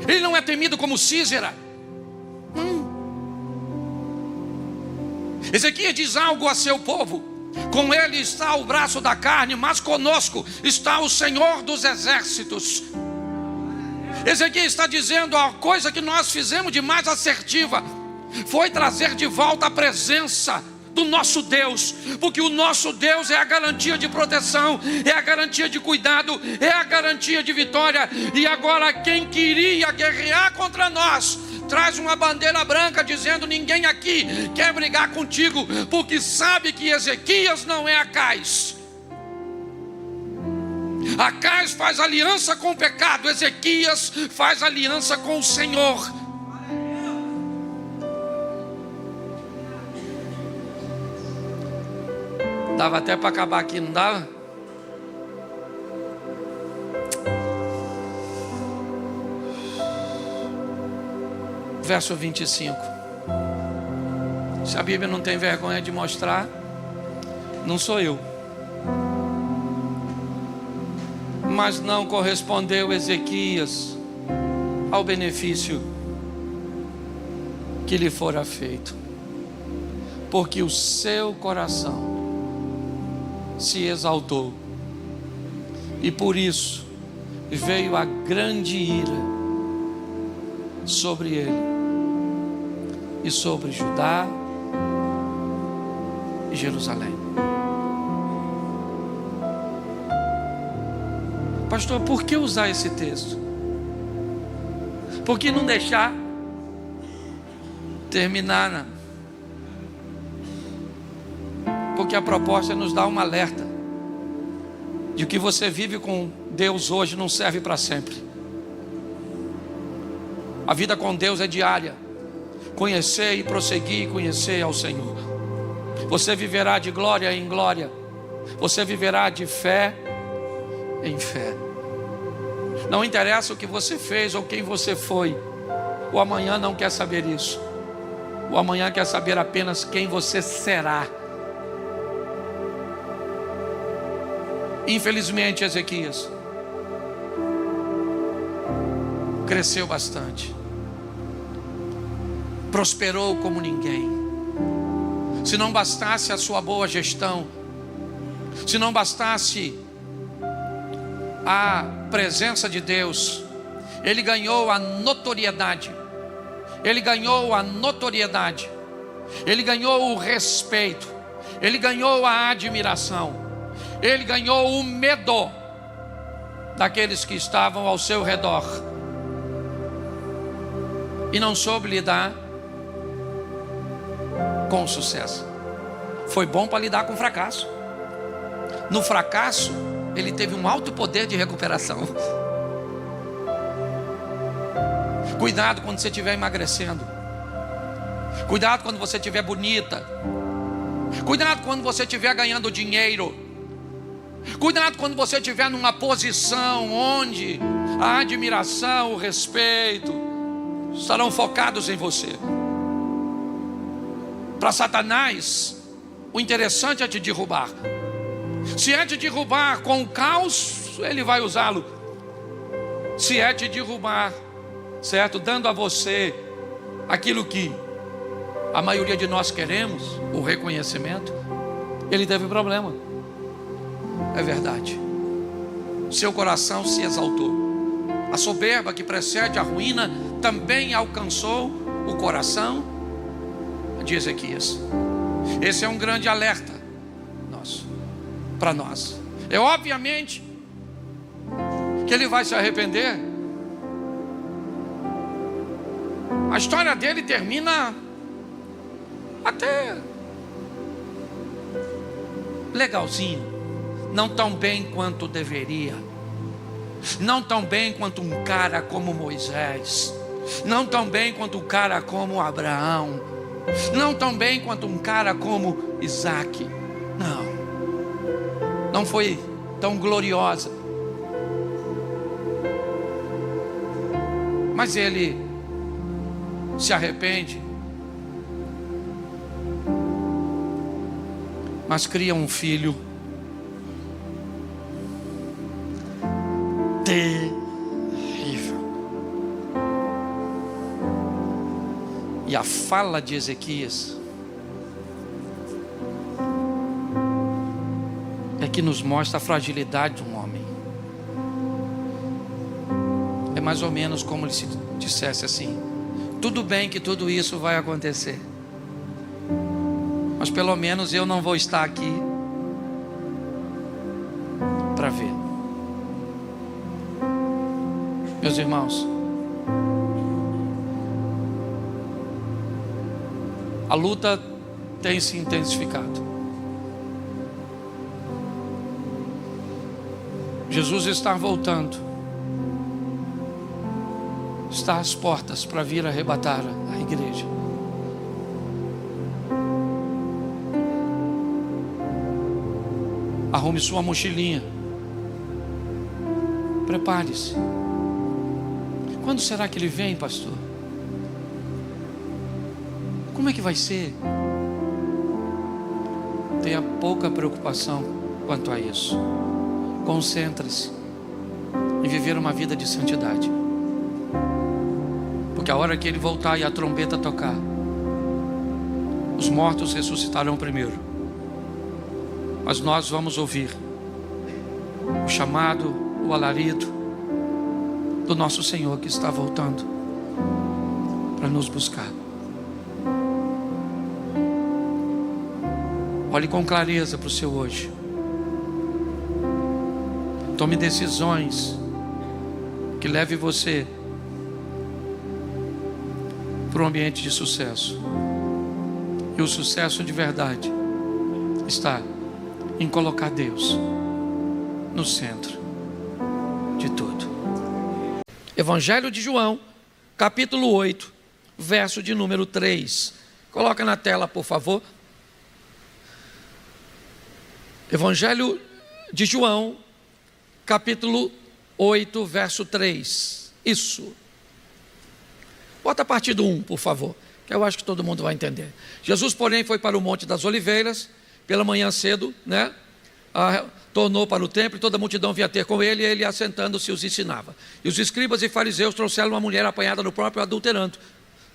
[SPEAKER 1] Ele não é temido como Sísera. Ezequias diz algo a seu povo: com ele está o braço da carne, mas conosco está o Senhor dos exércitos. Ezequias está dizendo: a coisa que nós fizemos de mais assertiva foi trazer de volta a presença do nosso Deus, porque o nosso Deus é a garantia de proteção, é a garantia de cuidado, é a garantia de vitória. E agora quem queria guerrear contra nós traz uma bandeira branca dizendo: ninguém aqui quer brigar contigo, porque sabe que Ezequias não é Acais. Acais faz aliança com o pecado, Ezequias faz aliança com o Senhor. Dava até para acabar aqui, não dava? Verso 25. Se a Bíblia não tem vergonha de mostrar, não sou eu. Mas não correspondeu Ezequias ao benefício que lhe fora feito, porque o seu coração se exaltou, e por isso veio a grande ira sobre ele e sobre Judá e Jerusalém. Pastor, por que usar esse texto? Por que não deixar terminar? Porque a proposta é nos dar um alerta de que você vive com Deus hoje não serve para sempre. A vida com Deus é diária. Conhecer e prosseguir, conhecer ao Senhor. Você viverá de glória em glória. Você viverá de fé em fé. Não interessa o que você fez ou quem você foi. O amanhã não quer saber isso. O amanhã quer saber apenas quem você será. Infelizmente, Ezequias cresceu bastante, prosperou como ninguém. Se não bastasse a sua boa gestão, se não bastasse a presença de Deus, ele ganhou a notoriedade, ele ganhou a notoriedade, ele ganhou o respeito, ele ganhou a admiração, ele ganhou o medo daqueles que estavam ao seu redor, e não soube lidar com o sucesso. Foi bom para lidar com o fracasso. No fracasso, ele teve um alto poder de recuperação. Cuidado quando você estiver emagrecendo. Cuidado quando você estiver bonita. Cuidado quando você estiver ganhando dinheiro. Cuidado quando você estiver numa posição onde a admiração, o respeito estarão focados em você. Para Satanás, o interessante é te derrubar. Se é te derrubar com o caos, ele vai usá-lo. Se é te derrubar, certo? Dando a você aquilo que a maioria de nós queremos, o reconhecimento, ele teve problema. É verdade. Seu coração se exaltou. A soberba que precede a ruína também alcançou o coração de Ezequias. Esse é um grande alerta nosso, para nós. É obviamente que ele vai se arrepender. A história dele termina até legalzinho, não tão bem quanto deveria, não tão bem quanto um cara como Moisés, não tão bem quanto um cara como Abraão, não tão bem quanto um cara como Isaac. Não foi tão gloriosa, mas ele se arrepende, mas cria um filho terrível. E a fala de Ezequias é que nos mostra a fragilidade de um homem. É mais ou menos como se dissesse assim: tudo bem que tudo isso vai acontecer, mas pelo menos eu não vou estar aqui para ver. Meus irmãos, a luta tem se intensificado. Jesus está voltando, está às portas para vir arrebatar a igreja. Arrume sua mochilinha, prepare-se. Quando será que ele vem, pastor? Como é que vai ser? Tenha pouca preocupação quanto a isso. Concentre-se em viver uma vida de santidade, porque a hora que ele voltar e a trombeta tocar, os mortos ressuscitarão primeiro, mas nós vamos ouvir o chamado, o alarido do nosso Senhor que está voltando para nos buscar. Olhe com clareza para o seu hoje. Tome decisões que leve você para um ambiente de sucesso. E o sucesso de verdade está em colocar Deus no centro de tudo. Evangelho de João, capítulo 8, verso de número 3. Coloca na tela, por favor. Evangelho de João, capítulo 8, verso 3. Isso. Bota a partir do 1, por favor, que eu acho que todo mundo vai entender. Jesus, porém, foi para o Monte das Oliveiras, pela manhã cedo, tornou para o templo, e toda a multidão vinha ter com ele, e ele, assentando-se, os ensinava. E os escribas e fariseus trouxeram uma mulher apanhada no próprio adulterando,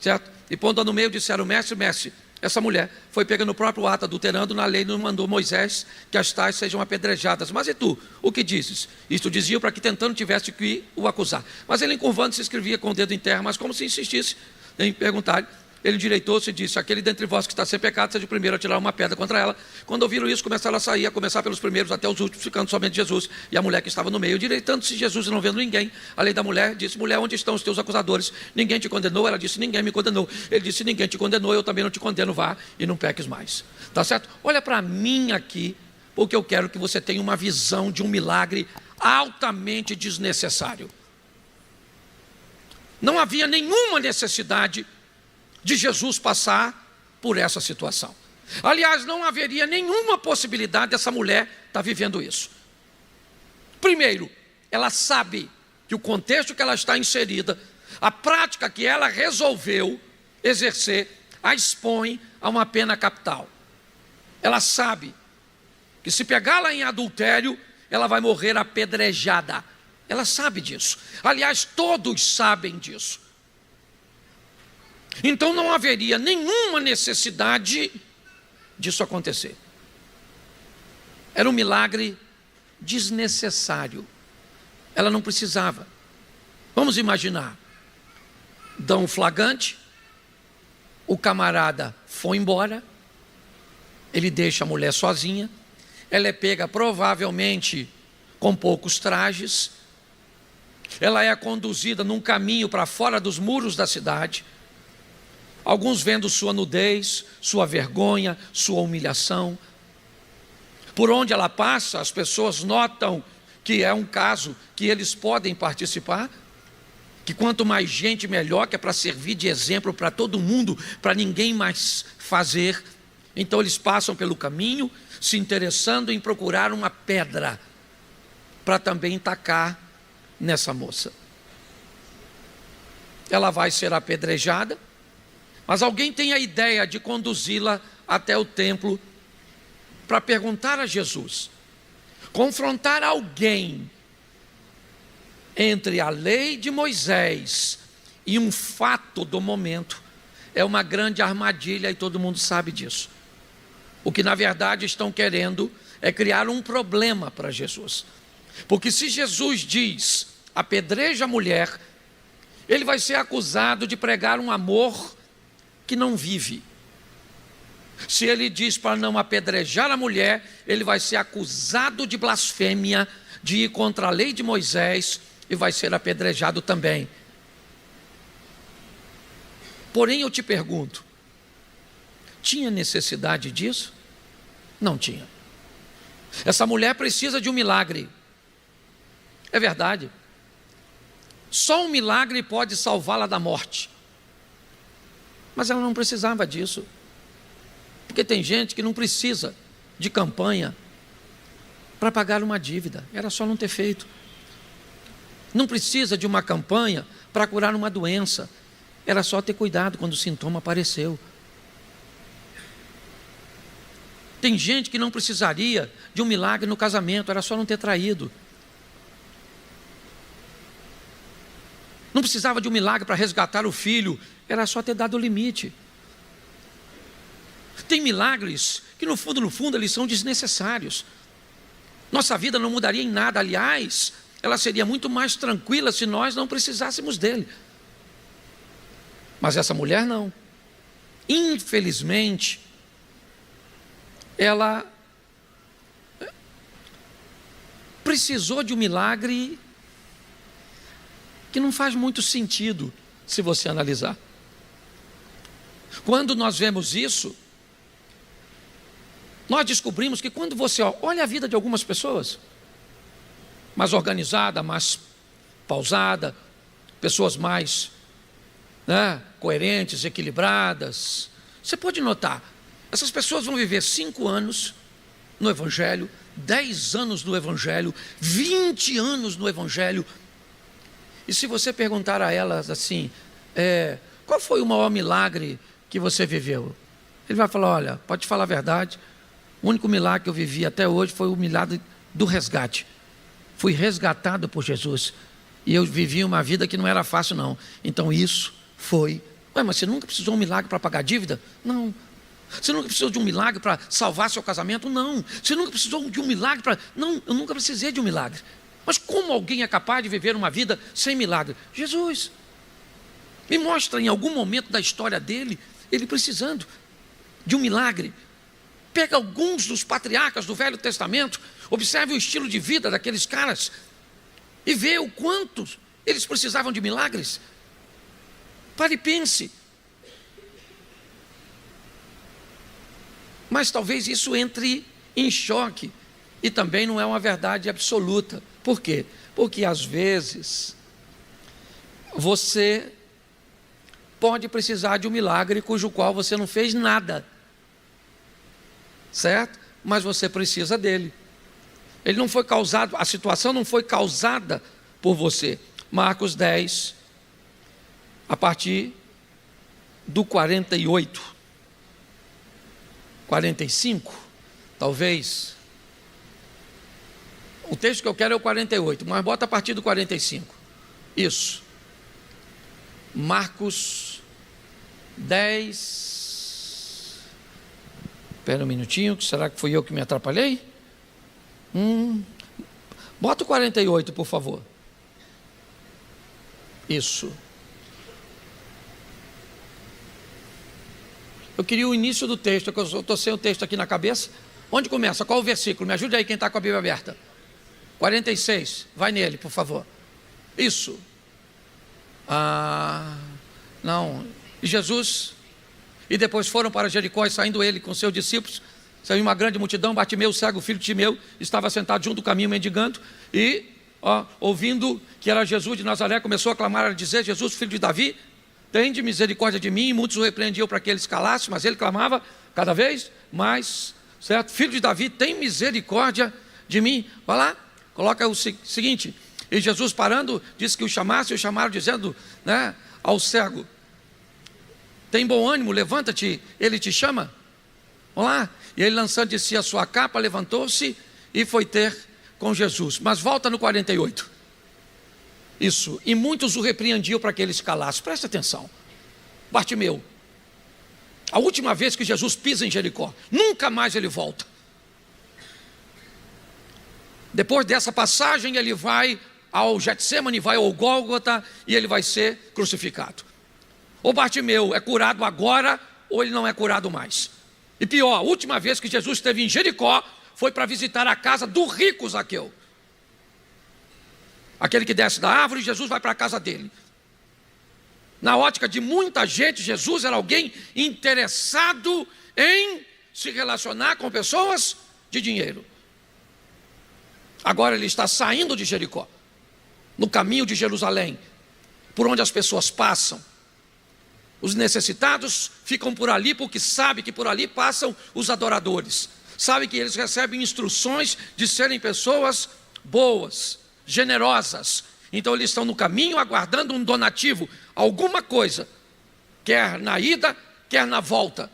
[SPEAKER 1] certo? E pondo-a no meio, disseram: mestre, mestre, essa mulher foi pega no próprio ato adulterando. Na lei não mandou Moisés que as tais sejam apedrejadas. Mas e tu, o que dizes? Isto diziam para que tentando tivesse que o acusar. Mas ele, encurvando-se, escrevia com o dedo em terra, mas como se insistisse em perguntar, ele endireitou-se e disse: aquele dentre vós que está sem pecado, seja o primeiro a tirar uma pedra contra ela. Quando ouviram isso, começaram a sair, a começar pelos primeiros até os últimos, ficando somente Jesus e a mulher que estava no meio. Direitando-se Jesus e não vendo ninguém, além da mulher, disse: mulher, onde estão os teus acusadores? Ninguém te condenou? Ela disse: ninguém me condenou. Ele disse: ninguém te condenou, eu também não te condeno, vá e não peques mais. Tá certo? Olha para mim aqui, porque eu quero que você tenha uma visão de um milagre altamente desnecessário. Não havia nenhuma necessidade de Jesus passar por essa situação. Aliás, não haveria nenhuma possibilidade dessa mulher estar vivendo isso. Primeiro, ela sabe que o contexto que ela está inserida, a prática que ela resolveu exercer, a expõe a uma pena capital. Ela sabe que se pegá-la em adultério, ela vai morrer apedrejada. Ela sabe disso. Aliás, todos sabem disso. Então não haveria nenhuma necessidade disso acontecer. Era um milagre desnecessário. Ela não precisava. Vamos imaginar. Dão um flagrante, o camarada foi embora, ele deixa a mulher sozinha, ela é pega provavelmente com poucos trajes, ela é conduzida num caminho para fora dos muros da cidade, alguns vendo sua nudez, sua vergonha, sua humilhação. Por onde ela passa, as pessoas notam que é um caso que eles podem participar, que quanto mais gente melhor, que é para servir de exemplo para todo mundo, para ninguém mais fazer. Então eles passam pelo caminho, se interessando em procurar uma pedra, para também tacar nessa moça. Ela vai ser apedrejada, mas alguém tem a ideia de conduzi-la até o templo, para perguntar a Jesus, confrontar alguém entre a lei de Moisés e um fato do momento, é uma grande armadilha e todo mundo sabe disso. O que na verdade estão querendo é criar um problema para Jesus. Porque se Jesus diz, apedreja a mulher, ele vai ser acusado de pregar um amor que não vive. Se ele diz para não apedrejar a mulher, ele vai ser acusado de blasfêmia, de ir contra a lei de Moisés, e vai ser apedrejado também. Porém, eu te pergunto, tinha necessidade disso? Não tinha. Essa mulher precisa de um milagre. É verdade. Só um milagre pode salvá-la da morte. Mas ela não precisava disso. Porque tem gente que não precisa de campanha para pagar uma dívida. Era só não ter feito. Não precisa de uma campanha para curar uma doença. Era só ter cuidado quando o sintoma apareceu. Tem gente que não precisaria de um milagre no casamento, era só não ter traído. Não precisava de um milagre para resgatar o filho, era só ter dado o limite. Tem milagres que no fundo eles são desnecessários. Nossa vida não mudaria em nada, aliás, ela seria muito mais tranquila se nós não precisássemos dele. Mas essa mulher não. Infelizmente, ela precisou de um milagre que não faz muito sentido se você analisar. Quando nós vemos isso, nós descobrimos que quando você olha a vida de algumas pessoas, mais organizada, mais pausada, pessoas mais coerentes, equilibradas, você pode notar, essas pessoas vão viver 5 anos no Evangelho, 10 anos no Evangelho, 20 anos no Evangelho. E se você perguntar a elas assim, qual foi o maior milagre que você viveu? Ele vai falar, olha, pode falar a verdade, o único milagre que eu vivi até hoje foi o milagre do resgate. Fui resgatado por Jesus. E eu vivi uma vida que não era fácil não. Então isso foi... Mas você nunca precisou de um milagre para pagar dívida? Não. Você nunca precisou de um milagre para salvar seu casamento? Não. Você nunca precisou de um milagre para... Não, eu nunca precisei de um milagre. Mas como alguém é capaz de viver uma vida sem milagre? Jesus. Me mostra em algum momento da história dele, ele precisando de um milagre. Pega alguns dos patriarcas do Velho Testamento, observe o estilo de vida daqueles caras e vê o quanto eles precisavam de milagres. Pare e pense. Mas talvez isso entre em choque e também não é uma verdade absoluta. Por quê? Porque às vezes você pode precisar de um milagre cujo qual você não fez nada. Certo? Mas você precisa dele. Ele não foi causado, a situação não foi causada por você. Marcos 10, a partir do 48, 45, talvez. O texto que eu quero é o 48, mas bota a partir do 45. Isso. Marcos 10. Espera um minutinho, será que fui eu que me atrapalhei? Bota o 48, por favor. Isso. Eu queria o início do texto, que eu estou sem o texto aqui na cabeça. Onde começa? Qual o versículo? Me ajude aí quem está com a Bíblia aberta. 46, vai nele, por favor. Isso. Não. E Jesus, e depois foram para Jericó, e saindo ele com seus discípulos, saiu uma grande multidão. Bartimeu, cego, filho de Timeu, estava sentado junto do caminho mendigando, e ouvindo que era Jesus de Nazaré, começou a clamar, a dizer: Jesus, filho de Davi, tende misericórdia de mim. E muitos o repreendiam para que ele se calasse, mas ele clamava cada vez mais, certo? Filho de Davi, tem misericórdia de mim. Vai lá, coloca o seguinte: e Jesus, parando, disse que o chamasse, e o chamaram dizendo, né, ao cego: tem bom ânimo, levanta-te, ele te chama. Vamos lá. E ele, lançando de si a sua capa, levantou-se e foi ter com Jesus. Mas volta no 48. Isso. E muitos o repreendiam para que ele se calasse. Presta atenção. Bartimeu, a última vez que Jesus pisa em Jericó, nunca mais ele volta. Depois dessa passagem, ele vai ao Getsemane, vai ao Gólgota, e ele vai ser crucificado. O Bartimeu é curado agora, ou ele não é curado mais? E pior, a última vez que Jesus esteve em Jericó, foi para visitar a casa do rico Zaqueu. Aquele que desce da árvore, Jesus vai para a casa dele. Na ótica de muita gente, Jesus era alguém interessado em se relacionar com pessoas de dinheiro. Agora ele está saindo de Jericó, no caminho de Jerusalém, por onde as pessoas passam. Os necessitados ficam por ali, porque sabem que por ali passam os adoradores. Sabem que eles recebem instruções de serem pessoas boas, generosas. Então eles estão no caminho aguardando um donativo, alguma coisa, quer na ida, quer na volta.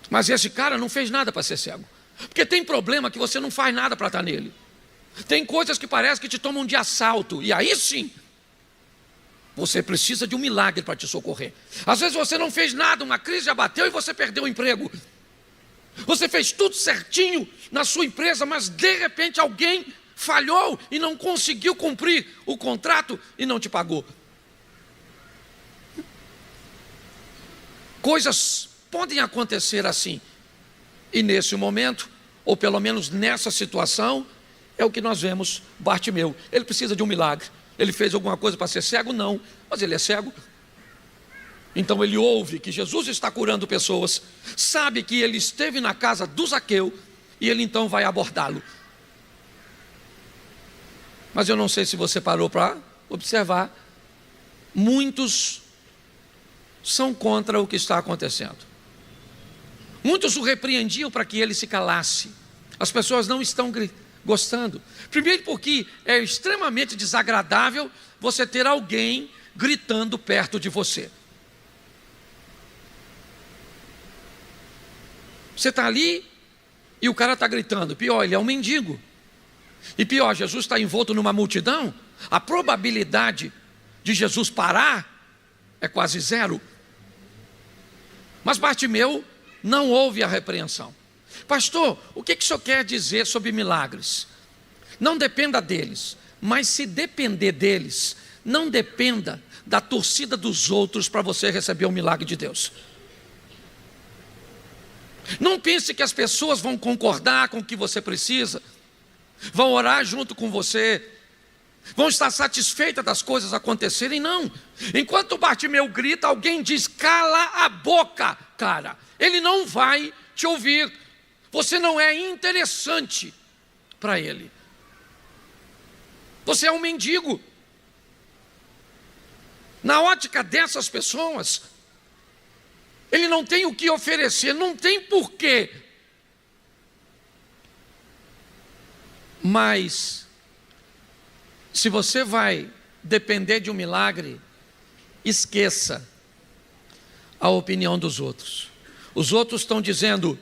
[SPEAKER 1] Mas esse cara não fez nada para ser cego. Porque tem problema que você não faz nada para estar nele. Tem coisas que parece que te tomam de assalto, e aí sim você precisa de um milagre para te socorrer. Às vezes você não fez nada, uma crise abateu e você perdeu o emprego. Você fez tudo certinho na sua empresa, mas de repente alguém falhou e não conseguiu cumprir o contrato e não te pagou. Coisas podem acontecer assim. E nesse momento, ou pelo menos nessa situação, é o que nós vemos Bartimeu. Ele precisa de um milagre. Ele fez alguma coisa para ser cego? Não, mas ele é cego. Então ele ouve que Jesus está curando pessoas, sabe que ele esteve na casa do Zaqueu, e ele então vai abordá-lo. Mas eu não sei se você parou para observar, muitos são contra o que está acontecendo. Muitos o repreendiam para que ele se calasse. As pessoas não estão gostando. Primeiro porque é extremamente desagradável você ter alguém gritando perto de você. Você está ali e o cara está gritando. Pior, ele é um mendigo. E pior, Jesus está envolto numa multidão. A probabilidade de Jesus parar é quase zero. Mas Bartimeu não houve a repreensão. Pastor, o que o senhor quer dizer sobre milagres? Não dependa deles, mas se depender deles, não dependa da torcida dos outros para você receber o milagre de Deus. Não pense que as pessoas vão concordar com o que você precisa, vão orar junto com você, vão estar satisfeitas das coisas acontecerem. Não. Enquanto Bartimeu grita, alguém diz: cala a boca, cara. Ele não vai te ouvir. Você não é interessante para ele. Você é um mendigo. Na ótica dessas pessoas, ele não tem o que oferecer, não tem porquê. Mas, se você vai depender de um milagre, esqueça a opinião dos outros. Os outros estão dizendo: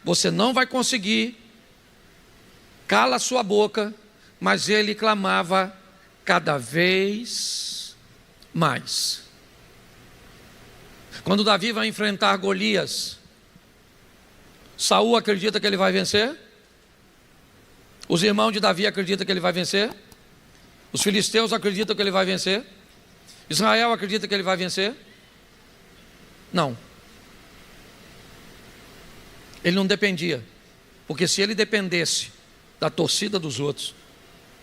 [SPEAKER 1] você não vai conseguir, cala a sua boca, mas ele clamava cada vez mais. Quando Davi vai enfrentar Golias, Saul acredita que ele vai vencer? Os irmãos de Davi acreditam que ele vai vencer? Os filisteus acreditam que ele vai vencer? Israel acredita que ele vai vencer? Não. Ele não dependia, porque se ele dependesse da torcida dos outros,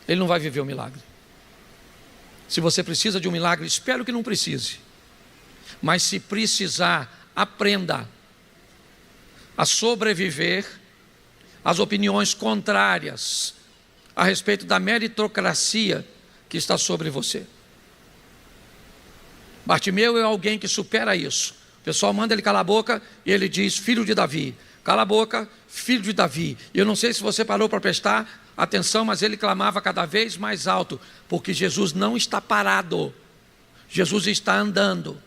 [SPEAKER 1] ele não vai viver o milagre. Se você precisa de um milagre, espero que não precise, mas se precisar, aprenda a sobreviver às opiniões contrárias a respeito da meritocracia que está sobre você. Bartimeu é alguém que supera isso. O pessoal manda ele calar a boca e ele diz: filho de Davi. Cala a boca, filho de Davi. E eu não sei se você parou para prestar atenção, mas ele clamava cada vez mais alto, porque Jesus não está parado, Jesus está andando.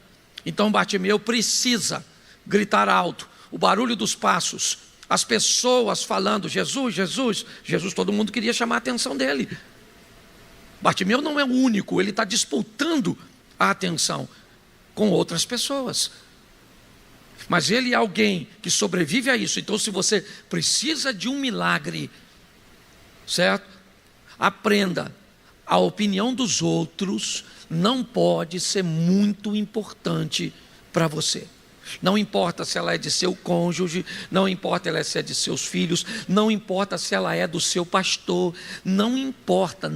[SPEAKER 1] Então Bartimeu precisa gritar alto, o barulho dos passos, as pessoas falando: Jesus, Jesus, Jesus. Todo mundo queria chamar a atenção dele. Bartimeu não é o único, ele está disputando a atenção com outras pessoas. Mas ele é alguém que sobrevive a isso. Então, se você precisa de um milagre, certo? Aprenda, a opinião dos outros não pode ser muito importante para você. Não importa se ela é de seu cônjuge, não importa se é de seus filhos, não importa se ela é do seu pastor, não importa,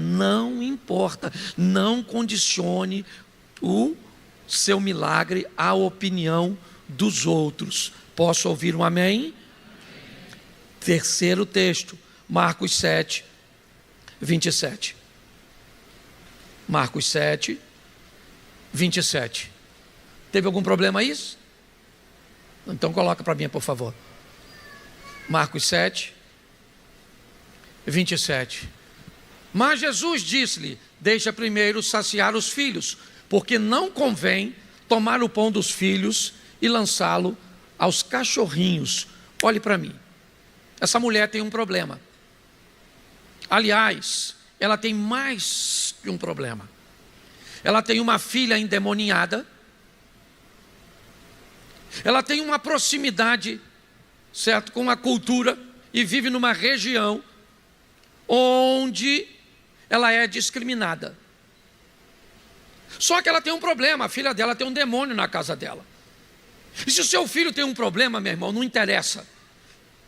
[SPEAKER 1] não condicione o seu milagre à opinião dos outros. Posso ouvir um amém? Terceiro texto, Marcos 7, 27. Marcos 7, 27. Teve algum problema isso? Então coloca para mim, por favor. Marcos 7, 27. Mas Jesus disse-lhe: deixa primeiro saciar os filhos, porque não convém tomar o pão dos filhos e lançá-lo aos cachorrinhos. Olhe para mim. Essa mulher tem um problema. Aliás, ela tem mais que um problema. Ela tem uma filha endemoniada. Ela tem uma proximidade, certo, com a cultura, e vive numa região onde ela é discriminada. Só que ela tem um problema, a filha dela tem um demônio na casa dela. E se o seu filho tem um problema, meu irmão, não interessa.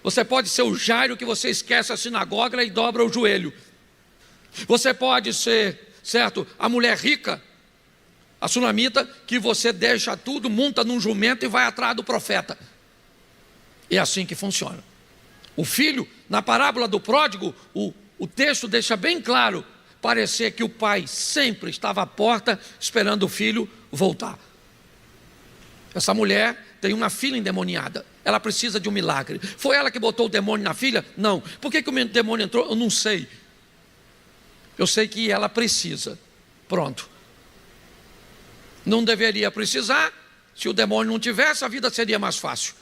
[SPEAKER 1] Você pode ser o Jairo que você esquece a sinagoga e dobra o joelho. Você pode ser, certo, a mulher rica, a sunamita, que você deixa tudo, monta num jumento e vai atrás do profeta. É assim que funciona. O filho, na parábola do pródigo, o texto deixa bem claro, parecer que o pai sempre estava à porta esperando o filho voltar. Essa mulher tem uma filha endemoniada. Ela precisa de um milagre. Foi ela que botou o demônio na filha? Não. Por que o demônio entrou? Eu não sei. Eu sei que ela precisa. Pronto. Não deveria precisar. Se o demônio não tivesse, a vida seria mais fácil.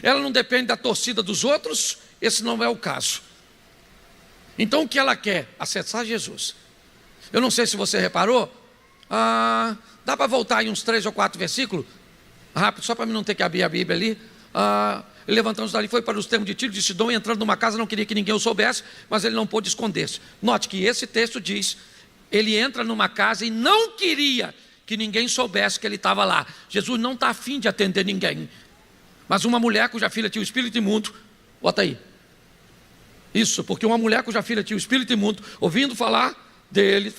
[SPEAKER 1] Ela não depende da torcida dos outros. Esse não é o caso. Então o que ela quer? Acessar Jesus. Eu não sei se você reparou. Dá para voltar aí uns 3 ou 4 versículos? Rápido, só para mim não ter que abrir a Bíblia ali. Ele levantando-se dali, foi para os termos de Tiro de Sidom, e entrando numa casa, não queria que ninguém o soubesse, mas ele não pôde esconder-se. Note que esse texto diz, ele entra numa casa e não queria que ninguém soubesse que ele estava lá. Jesus não está afim de atender ninguém. Mas uma mulher cuja filha tinha o espírito imundo, bota aí. Isso, porque uma mulher cuja filha tinha o espírito imundo, ouvindo falar dele,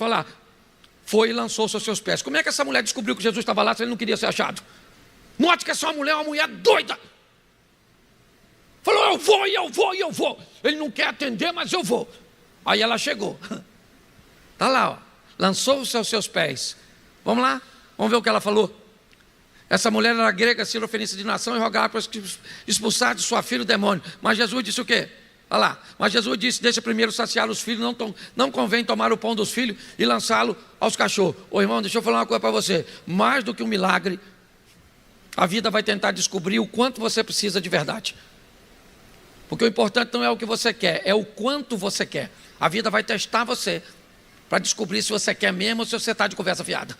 [SPEAKER 1] foi e lançou-se aos seus pés. Como é que essa mulher descobriu que Jesus estava lá se ele não queria ser achado? Note que essa mulher é uma mulher doida. Falou: eu vou. Ele não quer atender, mas eu vou. Aí ela chegou. Está lá, ó. Lançou-se aos seus pés. Vamos lá? Vamos ver o que ela falou. Essa mulher era grega, sirofenícia de nação, e rogava para expulsar de sua filha o demônio. Mas Jesus disse o quê? Olha lá. Mas Jesus disse: deixa primeiro saciar os filhos, não convém tomar o pão dos filhos e lançá-lo aos cachorros. Ô irmão, deixa eu falar uma coisa para você. Mais do que um milagre, A vida vai tentar descobrir o quanto você precisa de verdade. Porque o importante não é o que você quer, é o quanto você quer. A vida vai testar você para descobrir se você quer mesmo ou se você está de conversa fiada.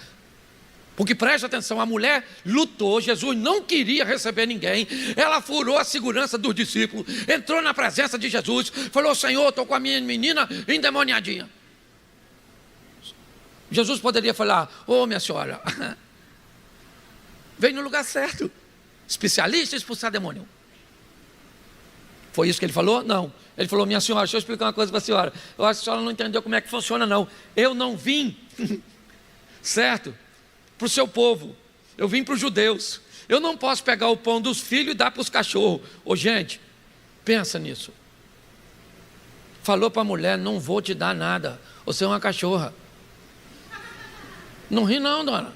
[SPEAKER 1] Porque preste atenção, a mulher lutou, Jesus não queria receber ninguém, ela furou a segurança dos discípulos, entrou na presença de Jesus, falou: Senhor, estou com a minha menina endemoniadinha. Jesus poderia falar: ô minha senhora, veio no lugar certo, especialista em expulsar demônio. Foi isso que ele falou? Não. Ele falou: minha senhora, deixa eu explicar uma coisa para a senhora. Eu acho que a senhora não entendeu como é que funciona, não. Eu não vim, certo, para o seu povo. Eu vim para os judeus. Eu não posso pegar o pão dos filhos e dar para os cachorros. Ô gente, pensa nisso. Falou para a mulher: não vou te dar nada, você é uma cachorra. Não ri não, dona.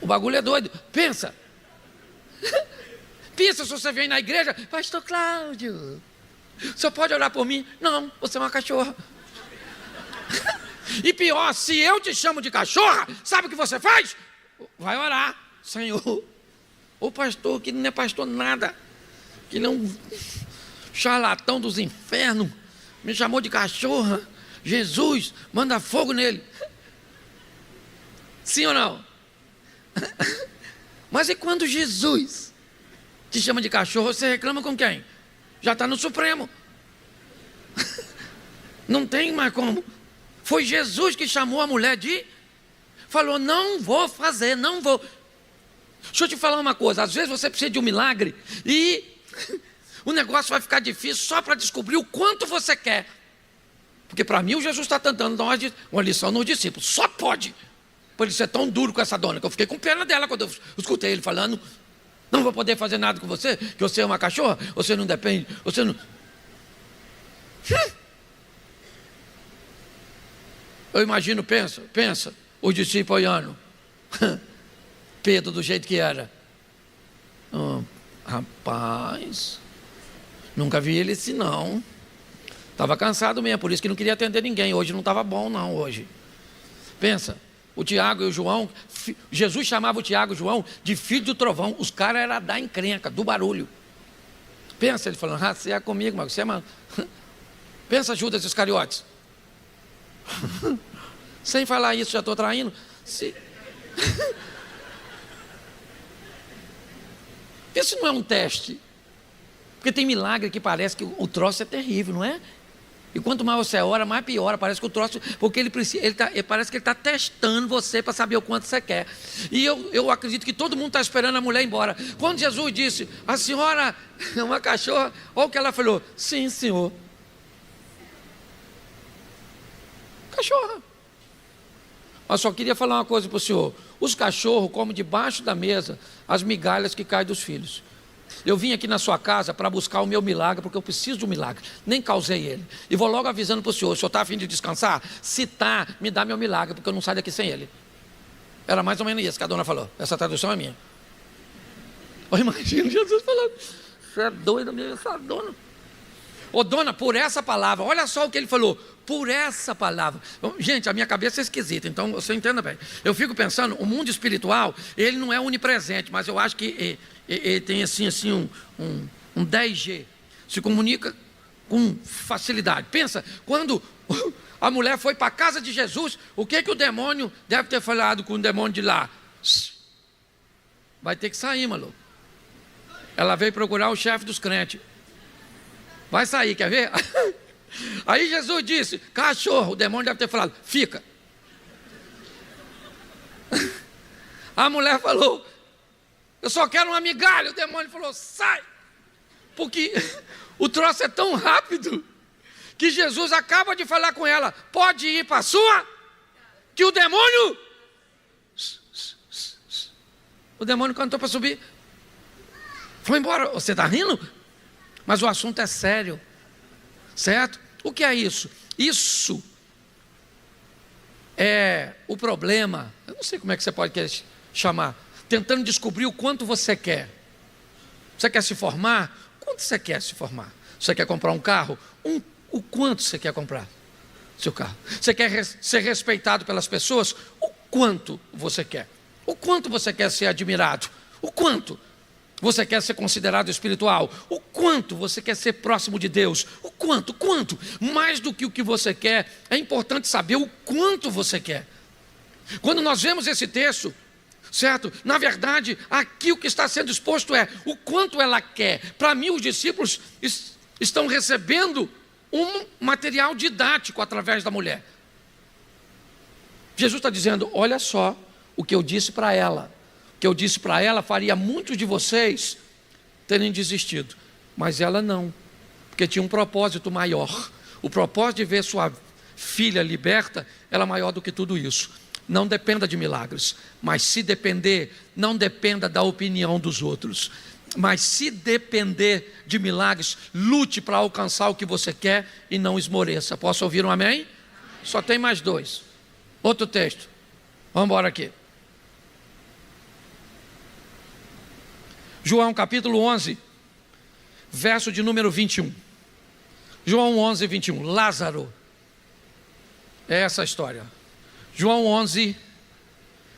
[SPEAKER 1] O bagulho é doido. Pensa. Pensa se você vem na igreja: pastor Cláudio, o senhor pode orar por mim? Não, você é uma cachorra. E pior, se eu te chamo de cachorra, sabe o que você faz? Vai orar: Senhor, o pastor que não é pastor nada, que não é um charlatão dos infernos, me chamou de cachorra. Jesus, manda fogo nele. Sim ou não? Mas e quando Jesus te chama de cachorro, você reclama com quem? Já está no Supremo. Não tem mais como. Foi Jesus que chamou a mulher de... Falou: não vou fazer, não vou. Deixa eu te falar uma coisa. Às vezes você precisa de um milagre e o negócio vai ficar difícil só para descobrir o quanto você quer. Porque para mim o Jesus está tentando dar uma lição nos discípulos. Só pode. Por ele ser tão duro com essa dona, que eu fiquei com pena dela quando eu escutei ele falando: não vou poder fazer nada com você, que você é uma cachorra, você não depende, você não... Eu imagino, pensa, os discípulos olhando. Pedro do jeito que era. Oh, rapaz, nunca vi ele assim não. Estava cansado mesmo, por isso que não queria atender ninguém. Hoje não estava bom não, hoje. Pensa, o Tiago e o João, Jesus chamava o Tiago e o João de filho do trovão. Os caras eram da encrenca, do barulho. Pensa, ele falando: ah, você é comigo, mas você é mano. Pensa, Judas Iscariotes. Sem falar isso, já estou traindo. Isso não é um teste. Porque tem milagre que parece que o troço é terrível, não é? E quanto mais você ora, mais piora. Parece que o troço... Porque parece que ele está testando você para saber o quanto você quer. E eu acredito que todo mundo está esperando a mulher ir embora. Quando Jesus disse: a senhora é uma cachorra, olha o que ela falou: sim, senhor. Cachorra. Mas só queria falar uma coisa para o senhor: os cachorros comem debaixo da mesa as migalhas que caem dos filhos. Eu vim aqui na sua casa para buscar o meu milagre, porque eu preciso de um milagre. Nem causei ele. E vou logo avisando para o senhor: está a fim de descansar? Se está, me dá meu milagre, porque eu não saio daqui sem ele. Era mais ou menos isso que a dona falou. Essa tradução é minha. Eu imagino Jesus falando: você é doida mesmo, essa dona. Ô dona, por essa palavra, olha só o que ele falou: por essa palavra. Gente, a minha cabeça é esquisita, então você entenda bem. Eu fico pensando, o mundo espiritual, ele não é onipresente, mas eu acho que ele tem assim um 10G. Se comunica com facilidade. Pensa, quando a mulher foi para a casa de Jesus, o que o demônio deve ter falado com o demônio de lá? Vai ter que sair, maluco. Ela veio procurar o chefe dos crentes. Vai sair, quer ver? Aí Jesus disse: cachorro. O demônio deve ter falado: fica. A mulher falou: eu só quero uma migalha. O demônio falou: sai. Porque o troço é tão rápido que Jesus acaba de falar com ela: pode ir para a sua, que o demônio... O demônio cantou para subir, foi embora. Você está rindo? Mas o assunto é sério, certo? O que é isso? Isso é o problema. Eu não sei como é que você pode chamar. Tentando descobrir o quanto você quer. Você quer se formar? Quanto você quer se formar? Você quer comprar um carro? O quanto você quer comprar seu carro? Você quer ser respeitado pelas pessoas? O quanto você quer? O quanto você quer ser admirado? O quanto você quer ser considerado espiritual? O quanto você quer ser próximo de Deus? O quanto? Mais do que o que você quer, é importante saber o quanto você quer. Quando nós vemos esse texto, certo? Na verdade, aqui o que está sendo exposto é o quanto ela quer. Para mim, os discípulos estão recebendo um material didático através da mulher. Jesus está dizendo, olha só o que eu disse para ela. O que eu disse para ela faria muitos de vocês terem desistido. Mas ela não, porque tinha um propósito maior. O propósito de ver sua filha liberta era maior do que tudo isso. Não dependa de milagres, mas se depender, não dependa da opinião dos outros. Mas se depender de milagres, lute para alcançar o que você quer e não esmoreça. Posso ouvir um amém? Só tem mais 2. Outro texto. Vamos embora aqui. João capítulo 11, verso de número 21. João 11, 21. Lázaro. É essa a história. João 11,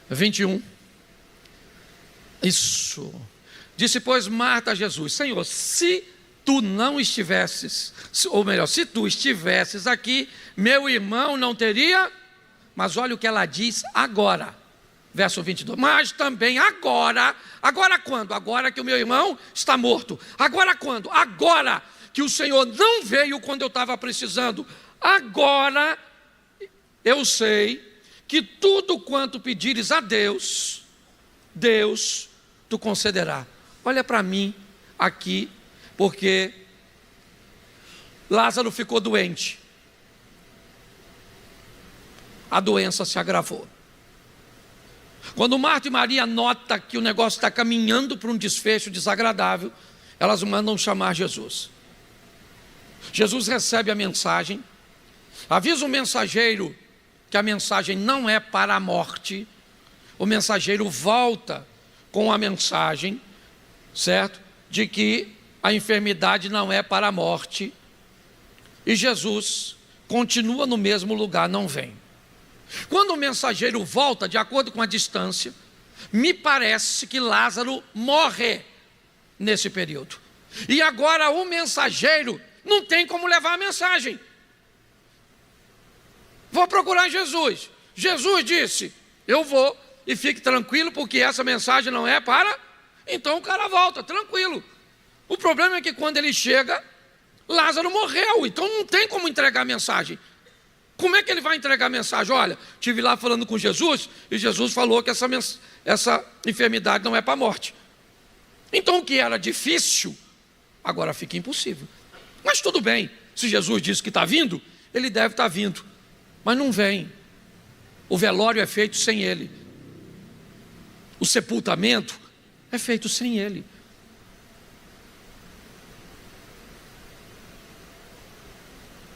[SPEAKER 1] 21. Isso. Disse, pois, Marta a Jesus, Senhor, se tu não estivesses, ou melhor, se tu estivesses aqui, meu irmão não teria, mas olha o que ela diz agora, verso 22, mas também agora quando? Agora que o meu irmão está morto. Agora quando? Agora que o Senhor não veio quando eu estava precisando. Agora eu sei que tudo quanto pedires a Deus, Deus tu concederá. Olha para mim aqui, porque Lázaro ficou doente. A doença se agravou. Quando Marta e Maria notam que o negócio está caminhando para um desfecho desagradável, elas mandam chamar Jesus. Jesus recebe a mensagem, avisa o mensageiro que a mensagem não é para a morte. O mensageiro volta com a mensagem, certo? De que a enfermidade não é para a morte. E Jesus continua no mesmo lugar, não vem. Quando o mensageiro volta, de acordo com a distância, me parece que Lázaro morre nesse período. E agora o mensageiro não tem como levar a mensagem. Vou procurar Jesus. Jesus disse, eu vou e fique tranquilo, porque essa mensagem não é para... Então o cara volta, tranquilo. O problema é que quando ele chega, Lázaro morreu, então não tem como entregar a mensagem. Como é que ele vai entregar a mensagem? Olha, estive lá falando com Jesus, e Jesus falou que essa enfermidade não é para a morte. Então o que era difícil, agora fica impossível. Mas tudo bem, se Jesus disse que está vindo, ele deve estar vindo. Mas não vem. O velório é feito sem ele. O sepultamento é feito sem ele.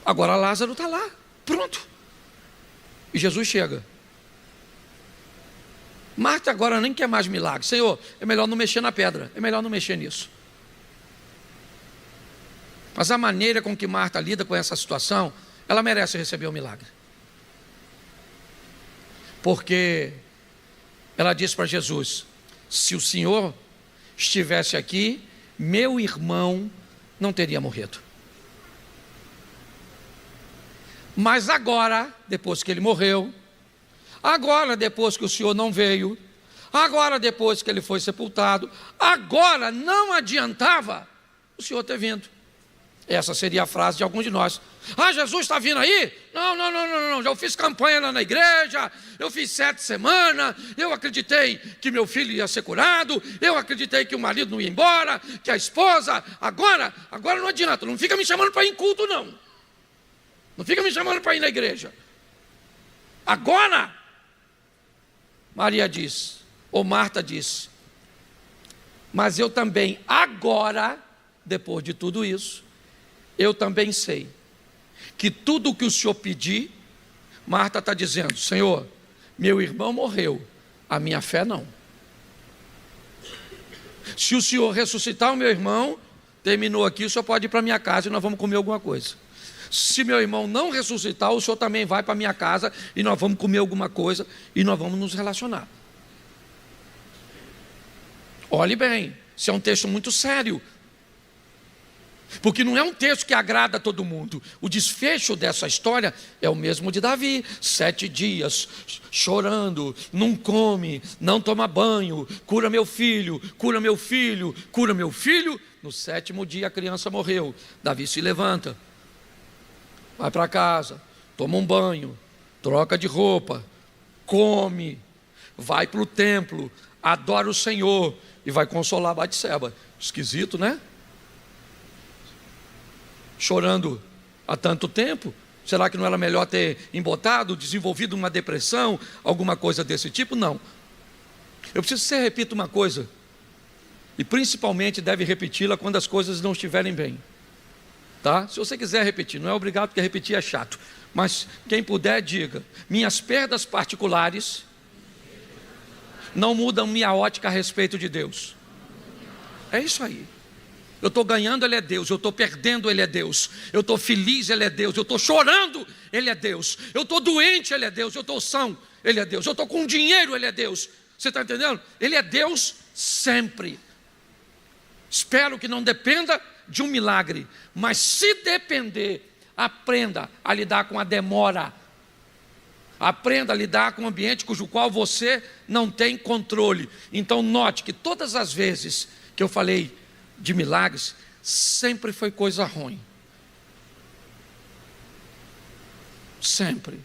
[SPEAKER 1] Agora Lázaro está lá, pronto. E Jesus chega. Marta agora nem quer mais milagre. Senhor, é melhor não mexer na pedra, é melhor não mexer nisso. Mas a maneira com que Marta lida com essa situação, ela merece receber o milagre. Porque ela disse para Jesus, se o Senhor estivesse aqui, meu irmão não teria morrido. Mas agora, depois que ele morreu, agora depois que o Senhor não veio, agora depois que ele foi sepultado, agora não adiantava o Senhor ter vindo. Essa seria a frase de alguns de nós. Ah, Jesus está vindo aí? Não, já fiz campanha lá na igreja, eu fiz 7 semanas, eu acreditei que meu filho ia ser curado, eu acreditei que o marido não ia embora, que a esposa, agora não adianta, não fica me chamando para ir em culto não. Não fica me chamando para ir na igreja. Agora, Maria diz, ou Marta diz, mas eu também agora, depois de tudo isso, eu também sei que tudo o que o Senhor pedir, Marta está dizendo, Senhor, meu irmão morreu, a minha fé não. Se o Senhor ressuscitar o meu irmão, terminou aqui, o Senhor pode ir para minha casa e nós vamos comer alguma coisa. Se meu irmão não ressuscitar, o Senhor também vai para minha casa e nós vamos comer alguma coisa e nós vamos nos relacionar. Olhe bem, isso é um texto muito sério. Porque não é um texto que agrada a todo mundo. O desfecho dessa história é o mesmo de Davi. 7 dias chorando, não come, não toma banho, cura meu filho, cura meu filho, cura meu filho. No 7º dia a criança morreu. Davi se levanta, vai para casa, toma um banho, troca de roupa, come, vai para o templo, adora o Senhor e vai consolar Batseba. Esquisito, né? Chorando há tanto tempo, será que não era melhor ter embotado, desenvolvido uma depressão, alguma coisa desse tipo? Não. Eu preciso que você repita uma coisa, e principalmente deve repeti-la quando as coisas não estiverem bem, tá? Se você quiser repetir, não é obrigado, porque repetir é chato, mas quem puder, diga: minhas perdas particulares não mudam minha ótica a respeito de Deus. É isso aí. Eu estou ganhando, Ele é Deus. Eu estou perdendo, Ele é Deus. Eu estou feliz, Ele é Deus. Eu estou chorando, Ele é Deus. Eu estou doente, Ele é Deus. Eu estou são, Ele é Deus. Eu estou com dinheiro, Ele é Deus. Você está entendendo? Ele é Deus sempre. Espero que não dependa de um milagre, mas se depender, aprenda a lidar com a demora. Aprenda a lidar com um ambiente cujo qual você não tem controle. Então note que todas as vezes que eu falei de milagres, sempre foi coisa ruim. Sempre.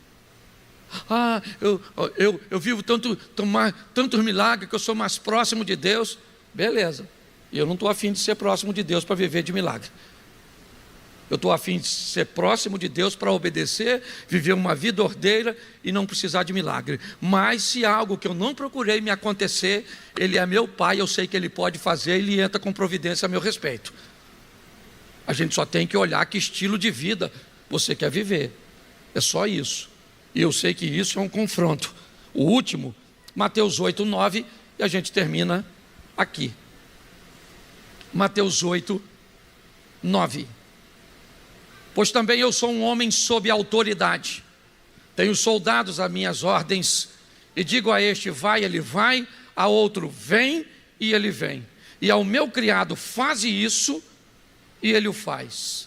[SPEAKER 1] Eu vivo tantos milagres que eu sou mais próximo de Deus. Beleza. E eu não estou afim de ser próximo de Deus para viver de milagre. Eu estou afim de ser próximo de Deus para obedecer, viver uma vida ordeira e não precisar de milagre. Mas se algo que eu não procurei me acontecer, Ele é meu Pai, eu sei que Ele pode fazer, Ele entra com providência a meu respeito. A gente só tem que olhar que estilo de vida você quer viver. É só isso. E eu sei que isso é um confronto. O último, Mateus 8, 9, e a gente termina aqui. Mateus 8, 9. Pois também eu sou um homem sob autoridade, tenho soldados a minhas ordens, e digo a este: vai, ele vai, a outro: vem, e ele vem, e ao meu criado: faze isso, e ele o faz.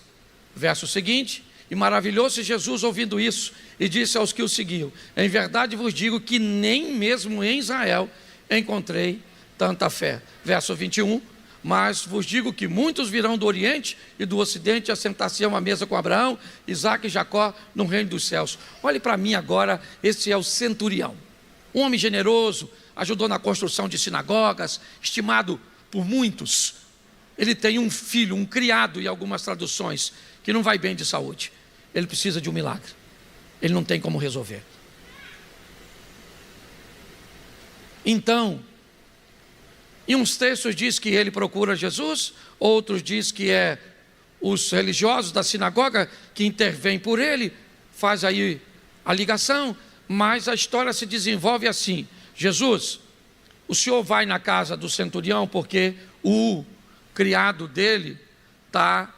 [SPEAKER 1] Verso seguinte: e maravilhou-se Jesus ouvindo isso, e disse aos que o seguiam: em verdade vos digo que nem mesmo em Israel encontrei tanta fé. Verso 21: mas vos digo que muitos virão do Oriente e do Ocidente a sentar-se a uma mesa com Abraão, Isaque e Jacó no reino dos céus. Olhe para mim agora, esse é o centurião, um homem generoso, ajudou na construção de sinagogas, estimado por muitos. Ele tem um filho, um criado em algumas traduções, que não vai bem de saúde. Ele precisa de um milagre, ele não tem como resolver. Então, em uns textos diz que ele procura Jesus, outros diz que é os religiosos da sinagoga que intervêm por ele, faz aí a ligação, mas a história se desenvolve assim: Jesus, o senhor vai na casa do centurião porque o criado dele está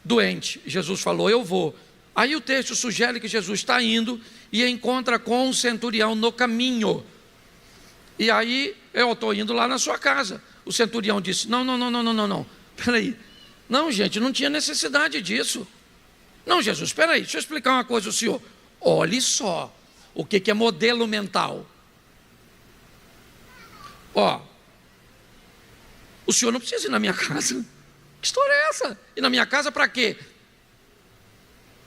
[SPEAKER 1] doente. Jesus falou: eu vou. Aí o texto sugere que Jesus está indo e encontra com o centurião no caminho. E aí, eu estou indo lá na sua casa. O centurião disse: não, peraí. Não, gente, não tinha necessidade disso. Não, Jesus, peraí, deixa eu explicar uma coisa ao senhor. Olhe só, o que é modelo mental. O senhor não precisa ir na minha casa. Que história é essa? Ir na minha casa para quê?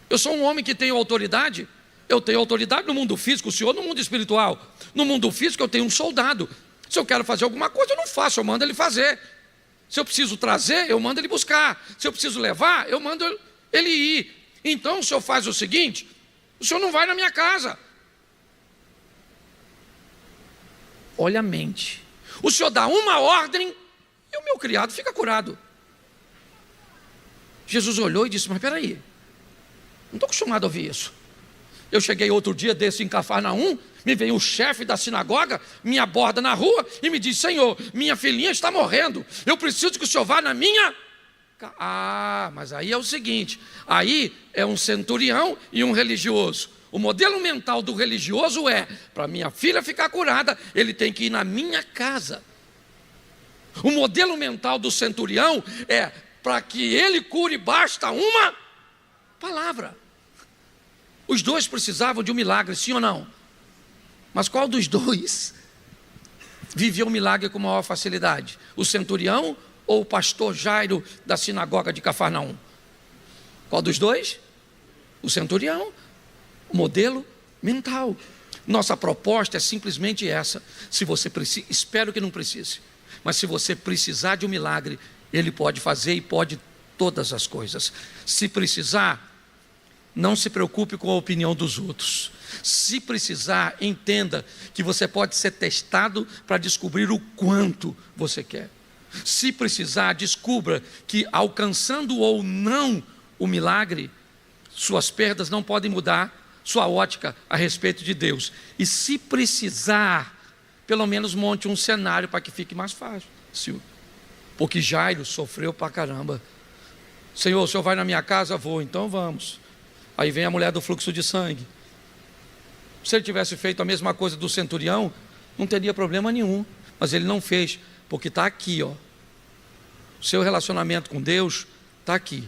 [SPEAKER 1] Eu sou um homem que tenho autoridade. Eu tenho autoridade no mundo físico, o senhor no mundo espiritual. No mundo físico eu tenho um soldado. Se eu quero fazer alguma coisa, eu não faço, eu mando ele fazer. Se eu preciso trazer, eu mando ele buscar. Se eu preciso levar, eu mando ele ir. Então o senhor faz o seguinte: o senhor não vai na minha casa. Olha a mente. O senhor dá uma ordem e o meu criado fica curado. Jesus olhou e disse: mas peraí, não estou acostumado a ouvir isso. Eu cheguei outro dia desse em Cafarnaum, me veio o chefe da sinagoga, me aborda na rua e me diz: Senhor, minha filhinha está morrendo, eu preciso que o senhor vá na minha... mas aí é o seguinte, aí é um centurião e um religioso. O modelo mental do religioso é: para minha filha ficar curada, ele tem que ir na minha casa. O modelo mental do centurião é: para que ele cure, basta uma palavra. Os dois precisavam de um milagre, sim ou não? Mas qual dos dois viveu o milagre com maior facilidade? O centurião ou o pastor Jairo da sinagoga de Cafarnaum? Qual dos dois? O centurião. O modelo mental. Nossa proposta é simplesmente essa. Se você precisa, espero que não precise, mas se você precisar de um milagre, Ele pode fazer e pode todas as coisas. Se precisar, não se preocupe com a opinião dos outros. Se precisar, entenda que você pode ser testado para descobrir o quanto você quer. Se precisar, descubra que alcançando ou não o milagre, suas perdas não podem mudar sua ótica a respeito de Deus. E se precisar, pelo menos monte um cenário para que fique mais fácil. Porque Jairo sofreu pra caramba. Senhor, o senhor vai na minha casa? Vou, então vamos. Aí vem a mulher do fluxo de sangue. Se ele tivesse feito a mesma coisa do centurião, não teria problema nenhum. Mas ele não fez, porque está aqui, ó. O seu relacionamento com Deus está aqui.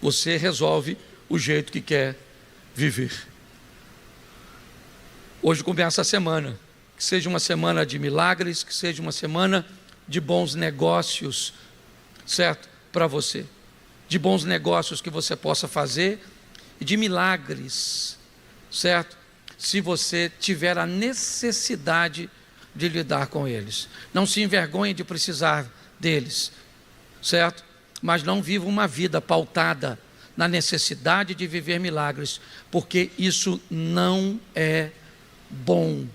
[SPEAKER 1] Você resolve o jeito que quer viver. Hoje começa a semana. Que seja uma semana de milagres, que seja uma semana de bons negócios, certo? Para você. De bons negócios que você possa fazer e de milagres, certo? Se você tiver a necessidade de lidar com eles. Não se envergonhe de precisar deles, certo? Mas não viva uma vida pautada na necessidade de viver milagres, porque isso não é bom.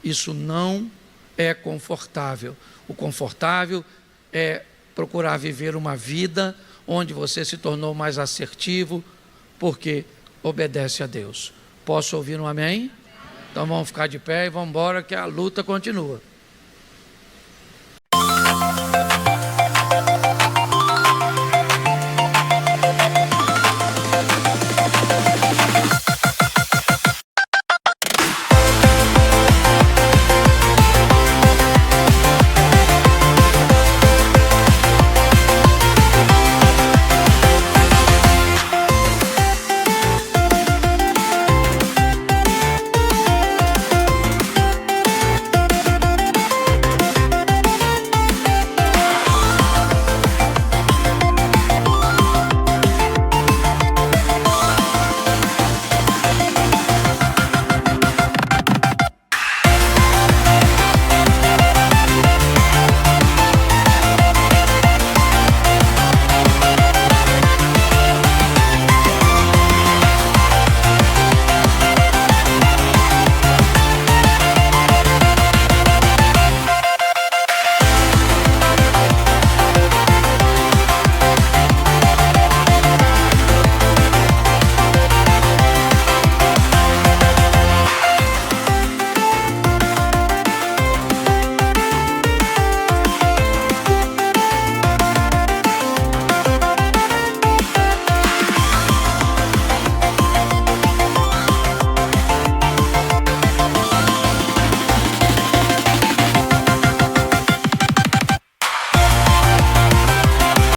[SPEAKER 1] Isso não é confortável. O confortável é procurar viver uma vida onde você se tornou mais assertivo, porque obedece a Deus. Posso ouvir um amém? Então vamos ficar de pé e vamos embora, que a luta continua.